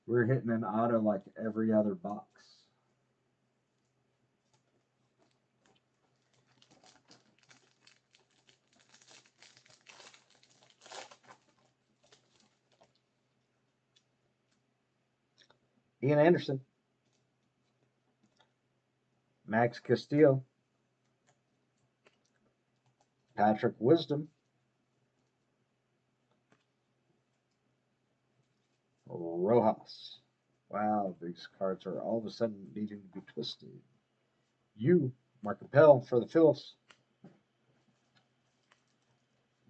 We were hitting an auto like every other box. Ian Anderson. Max Castillo. Patrick Wisdom. Rojas. Wow, these cards are all of a sudden needing to be twisted. Mark Appel for the Phils.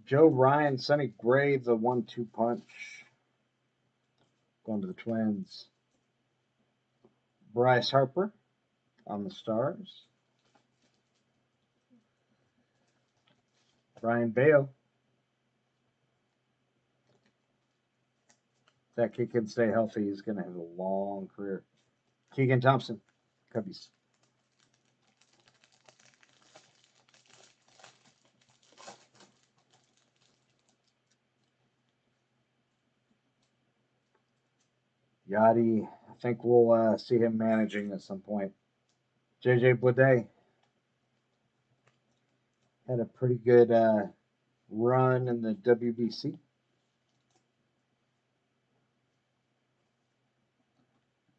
Joe Ryan, Sonny Gray, the 1-2 punch. Going to the Twins. Bryce Harper on the Stars. Brian Bayo. If that kid can stay healthy, he's going to have a long career. Keegan Thompson, Cubbies. Yachty, I think we'll see him managing at some point. JJ Bleday had a pretty good run in the WBC.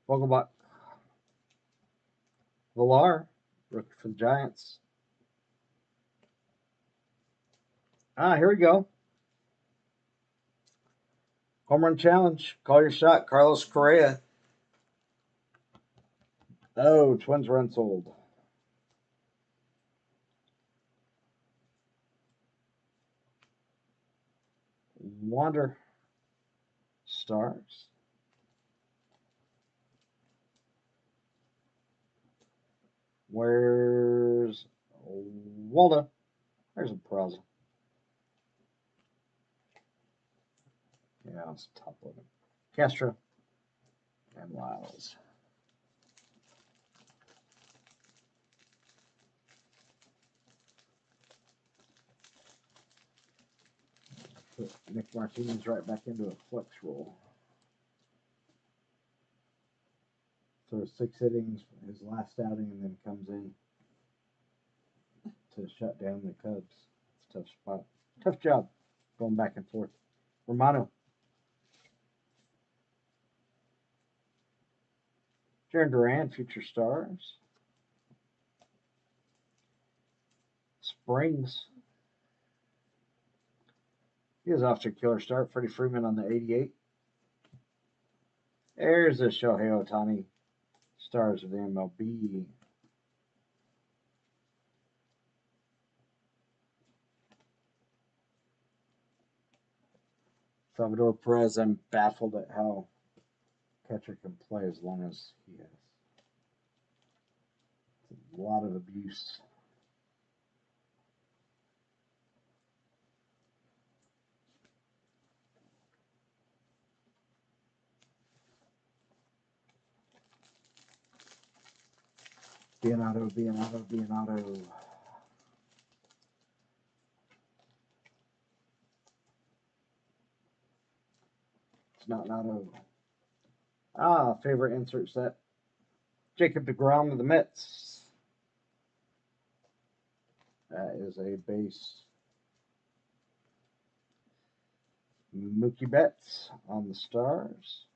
Vogelbach. Villar, rookie for the Giants. Here we go. Home run challenge. Call your shot. Carlos Correa. Oh, Twins run sold. Wander. Stars. Where's Waldo? There's a Peraza. Yeah, it's top loading. Castro and Lyles. Put Nick Martinez right back into a flex roll. Throws 6 innings for his last outing and then comes in to shut down the Cubs. It's a tough spot. Tough job going back and forth. Romano. Jarren Duran, future stars. Springs. He is off to a killer start. Freddie Freeman on the 88. There's the Shohei Ohtani, stars of the MLB. Salvador Perez, I'm baffled at how catcher can play as long as he has. It's a lot of abuse. Bionado. It's not an auto. Favorite insert set. Jacob deGrom of the Mets. That is a base. Mookie Betts on the Stars.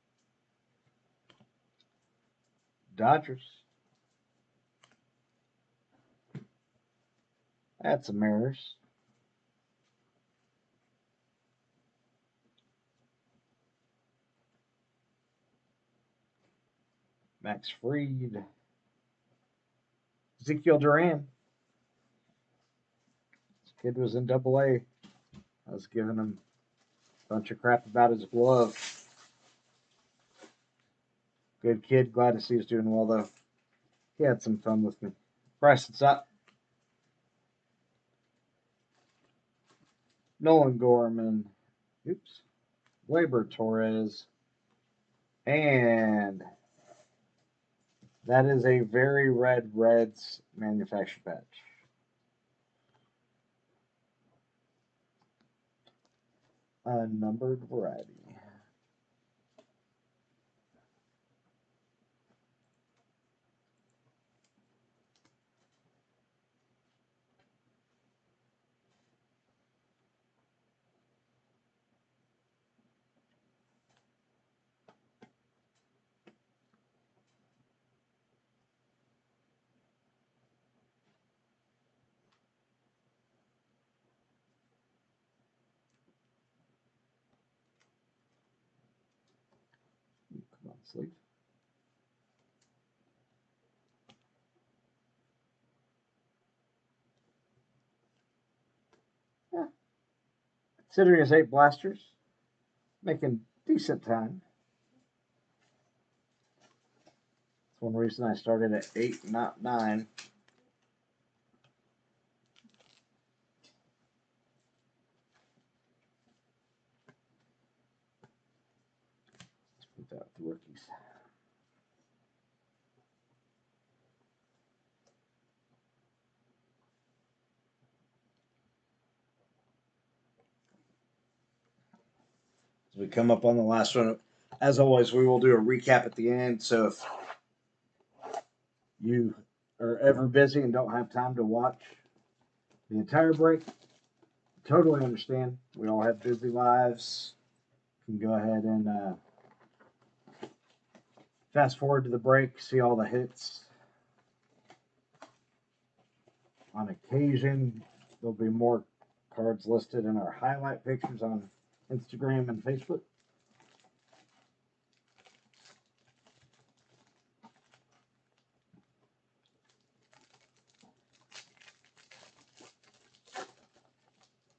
Dodgers. That's a Mariners. Max Fried. Ezekiel Duran. This kid was in Double-A. I was giving him a bunch of crap about his glove. Good kid. Glad to see he's doing well, though. He had some fun with me. Bryson Stott. Nolan Gorman. Oops. Gleyber Torres. And that is a very red Reds manufactured patch. A numbered variety. Come on, sleep. Considering it's 8 blasters, making decent time. That's one reason I started at 8, not 9. Let's put that with the rookies. As we come up on the last one, as always, we will do a recap at the end. So if you are ever busy and don't have time to watch the entire break, totally understand. We all have busy lives. You can go ahead and fast forward to the break, see all the hits. On occasion, there'll be more cards listed in our highlight pictures on Instagram and Facebook.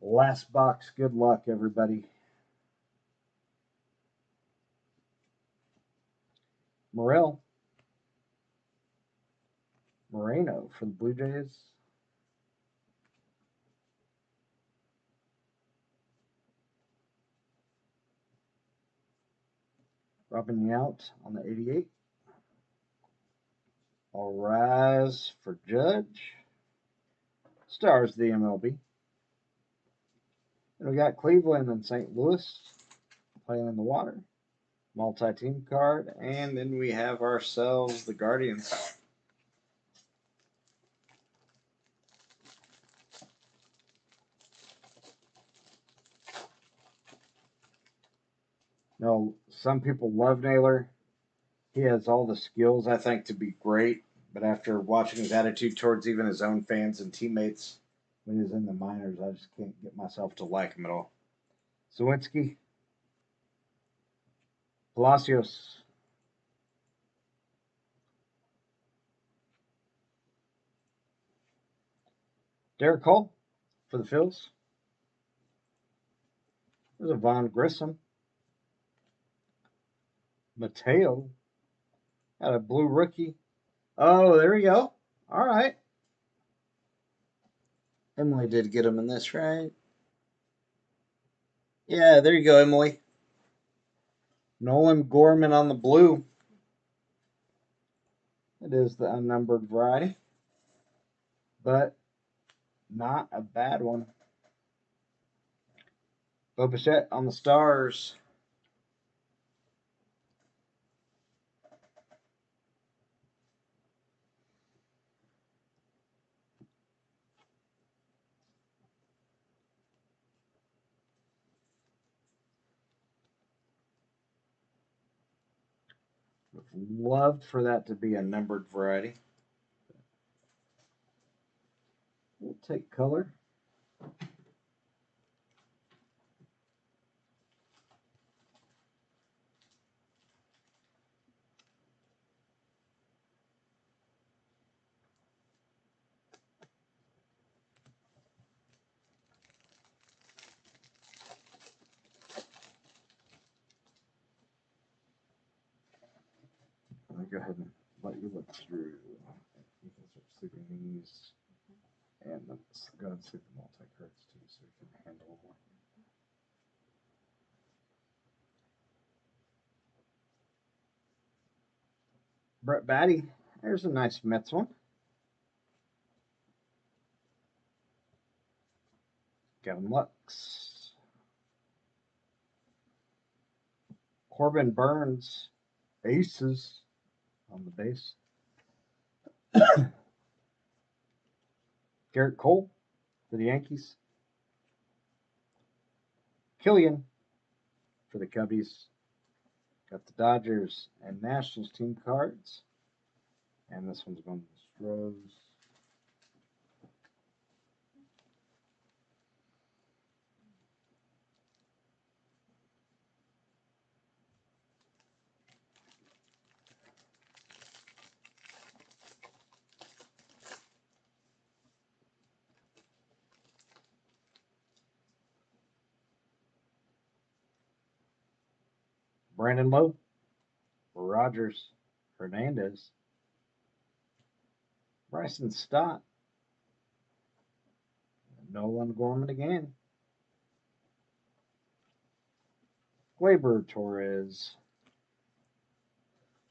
Last box, good luck, everybody. Moreno for the Blue Jays. Robin Yount on the 88. All rise for Judge. Stars the MLB. And we got Cleveland and St. Louis playing in the water. Multi-team card. And then we have ourselves the Guardians. Now, some people love Naylor. He has all the skills, I think, to be great. But after watching his attitude towards even his own fans and teammates when he was in the minors, I just can't get myself to like him at all. Zawinski. Palacios. Derek Cole for the Phils. There's a Vaughn Grissom. Mateo. Got a blue rookie. Oh, there we go. All right. Emily did get him in this, right? Yeah, there you go, Emily. Nolan Gorman on the blue. It is the unnumbered variety, but not a bad one. Bo Bichette on the stars. Would loved for that to be a numbered variety. We'll take color. Let me go ahead and let you look through. You can start sleeping these. And let's go and sleep the multi-cards too so we can handle more. Brett Batty. There's a nice Mets one. Kevin Lux. Corbin Burns. Aces on the base. Garrett Cole for the Yankees. Killian for the Cubbies. Got the Dodgers and Nationals team cards. And this one's going to the Stros. Brandon Lowe, Rogers, Hernandez, Bryson Stott, Nolan Gorman again, Gleyber Torres.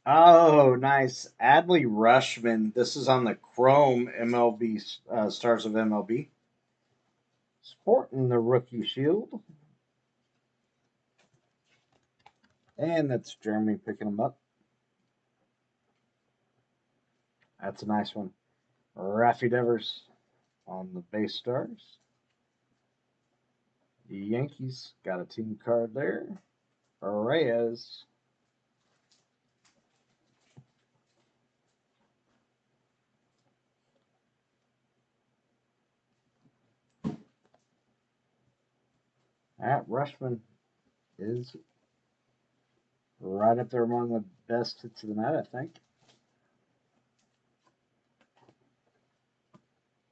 Oh, nice. Adley Rushman. This is on the Chrome MLB Stars of MLB. Sporting the rookie shield. And that's Jeremy picking them up. That's a nice one. Raffy Devers on the base stars. The Yankees got a team card there. Reyes. That Rushman is right up there among the best hits of the night, I think.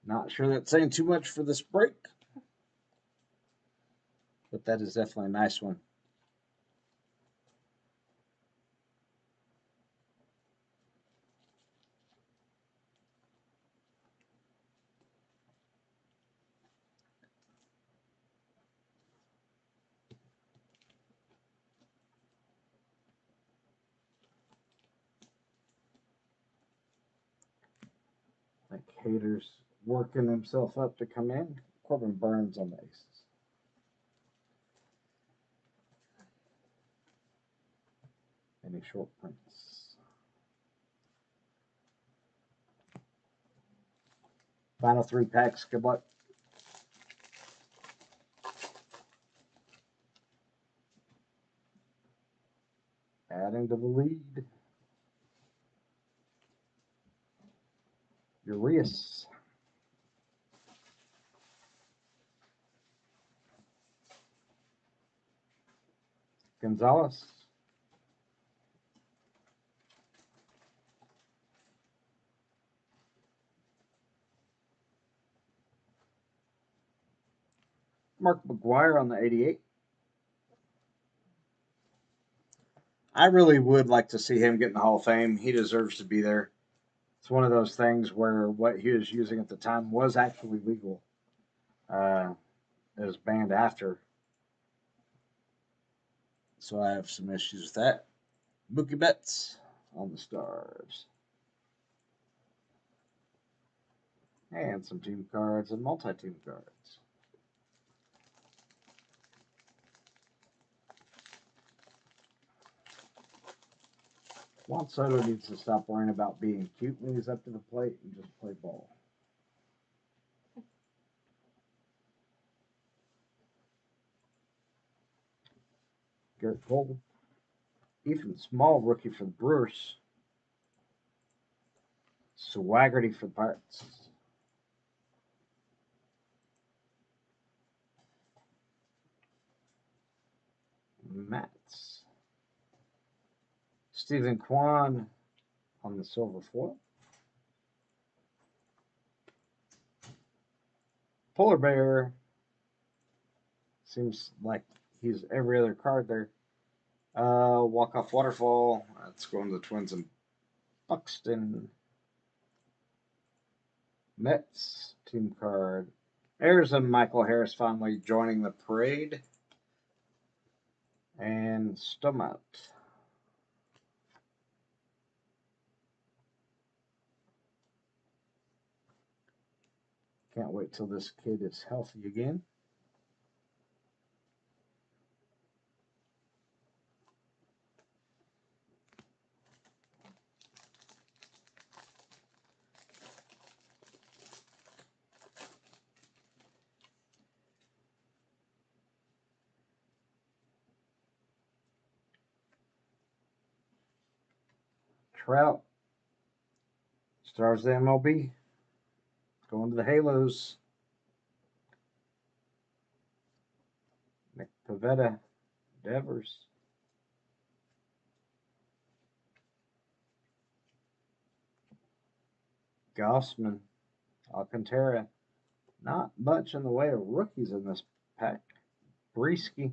Not sure that's saying too much for this break, but that is definitely a nice one. I think Hader's working himself up to come in. Corbin Burns on the aces. Any short prints? Final 3 packs. Good luck. Adding to the lead. Urias. Gonzalez. Mark McGwire on the 88. I really would like to see him get in the Hall of Fame. He deserves to be there. It's one of those things where what he was using at the time was actually legal. It was banned after. So I have some issues with that. Mookie Betts on the stars. And some team cards and multi-team cards. Juan Soto needs to stop worrying about being cute when he's up to the plate and just play ball. Garrett Cole. Ethan Small, rookie for the Brewers. Swaggerty for the Pirates. Mats. Stephen Kwan on the silver foil. Polar Bear. Seems like he's every other card there. Walk-off Waterfall. That's going to the Twins and Buxton. Mets team card. There's a Michael Harris finally joining the parade. And Stomach. Can't wait till this kid is healthy again. Trout. Stars of the MLB. Going to the Halos. Nick Pivetta. Devers. Gossman. Alcantara. Not much in the way of rookies in this pack. Brisky.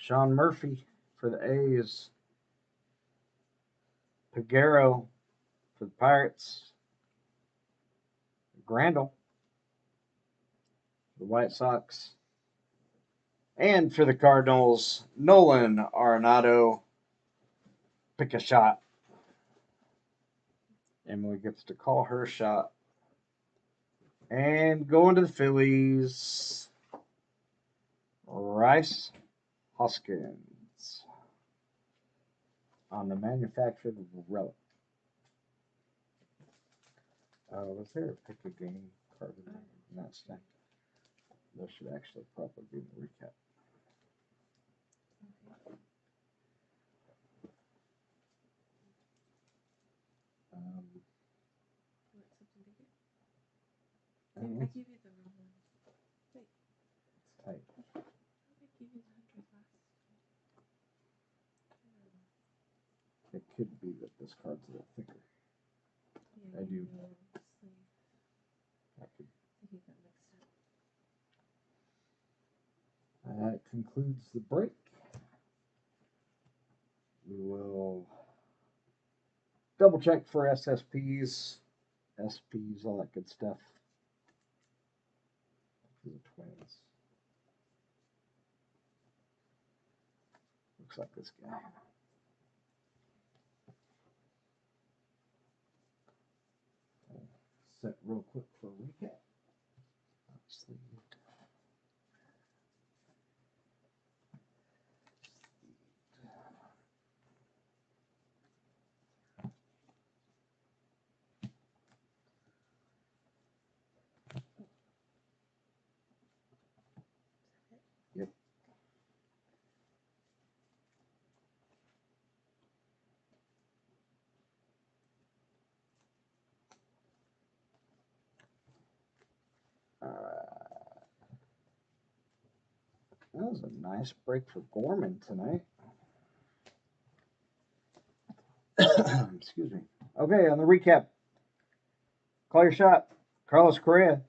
Sean Murphy for the A's. Piguero for the Pirates. Grandal for the White Sox. And for the Cardinals, Nolan Arenado. Pick a shot. Emily gets to call her shot. And going to the Phillies, Rice Hoskins on the manufactured relic. Was there a pick a game card in that stack? There should actually probably be in the recap. I give you the wrong one. Wait, It's tight. I give you the 100 last. It could be that this card's a little thicker. Yeah, I do. you know, sleeve. That could. I think that mixed up. That concludes the break. We will double check for SSPs, SPs, all that good stuff. For the Twins. Looks like this guy. Set real quick for a recap. Obviously. Yep. That was a nice break for Gorman tonight. Excuse me. Okay, on the recap. Call your shot. Carlos Correa.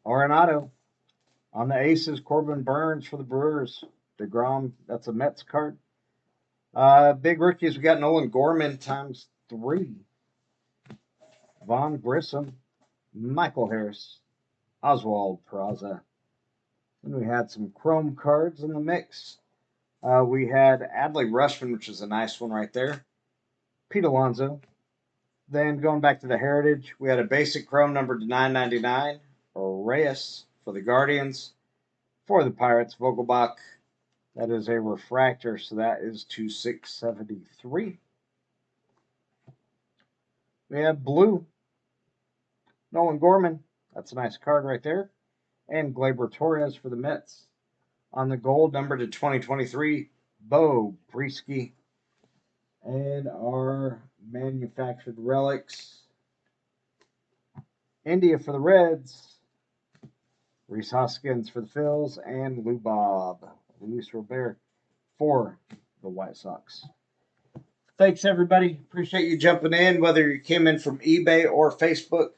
Arenado. On the Aces, Corbin Burns for the Brewers. DeGrom, that's a Mets card. Big rookies, we got Nolan Gorman ×3. Vaughn Grissom. Michael Harris. Oswald Peraza. Then we had some Chrome cards in the mix. We had Adley Rutschman, which is a nice one right there. Pete Alonso. Then going back to the Heritage, we had a basic Chrome numbered to 999. Reyes for the Guardians. For the Pirates, Vogelbach. That is a refractor, so that is to 673. We have blue. Nolan Gorman. That's a nice card right there. And Gleyber Torres for the Mets. On the gold, numbered to 2023, Bo Priesky. And our manufactured relics. India for the Reds. Rhys Hoskins for the Phils. And Luis Robert for the White Sox. Thanks, everybody. Appreciate you jumping in, whether you came in from eBay or Facebook.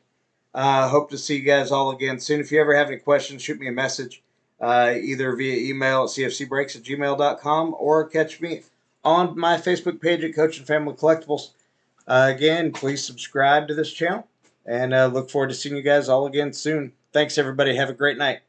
Hope to see you guys all again soon. If you ever have any questions, shoot me a message, either via email at cfcbreaks@gmail.com or catch me on my Facebook page at Coach and Family Collectibles. Again, please subscribe to this channel, and look forward to seeing you guys all again soon. Thanks, everybody. Have a great night.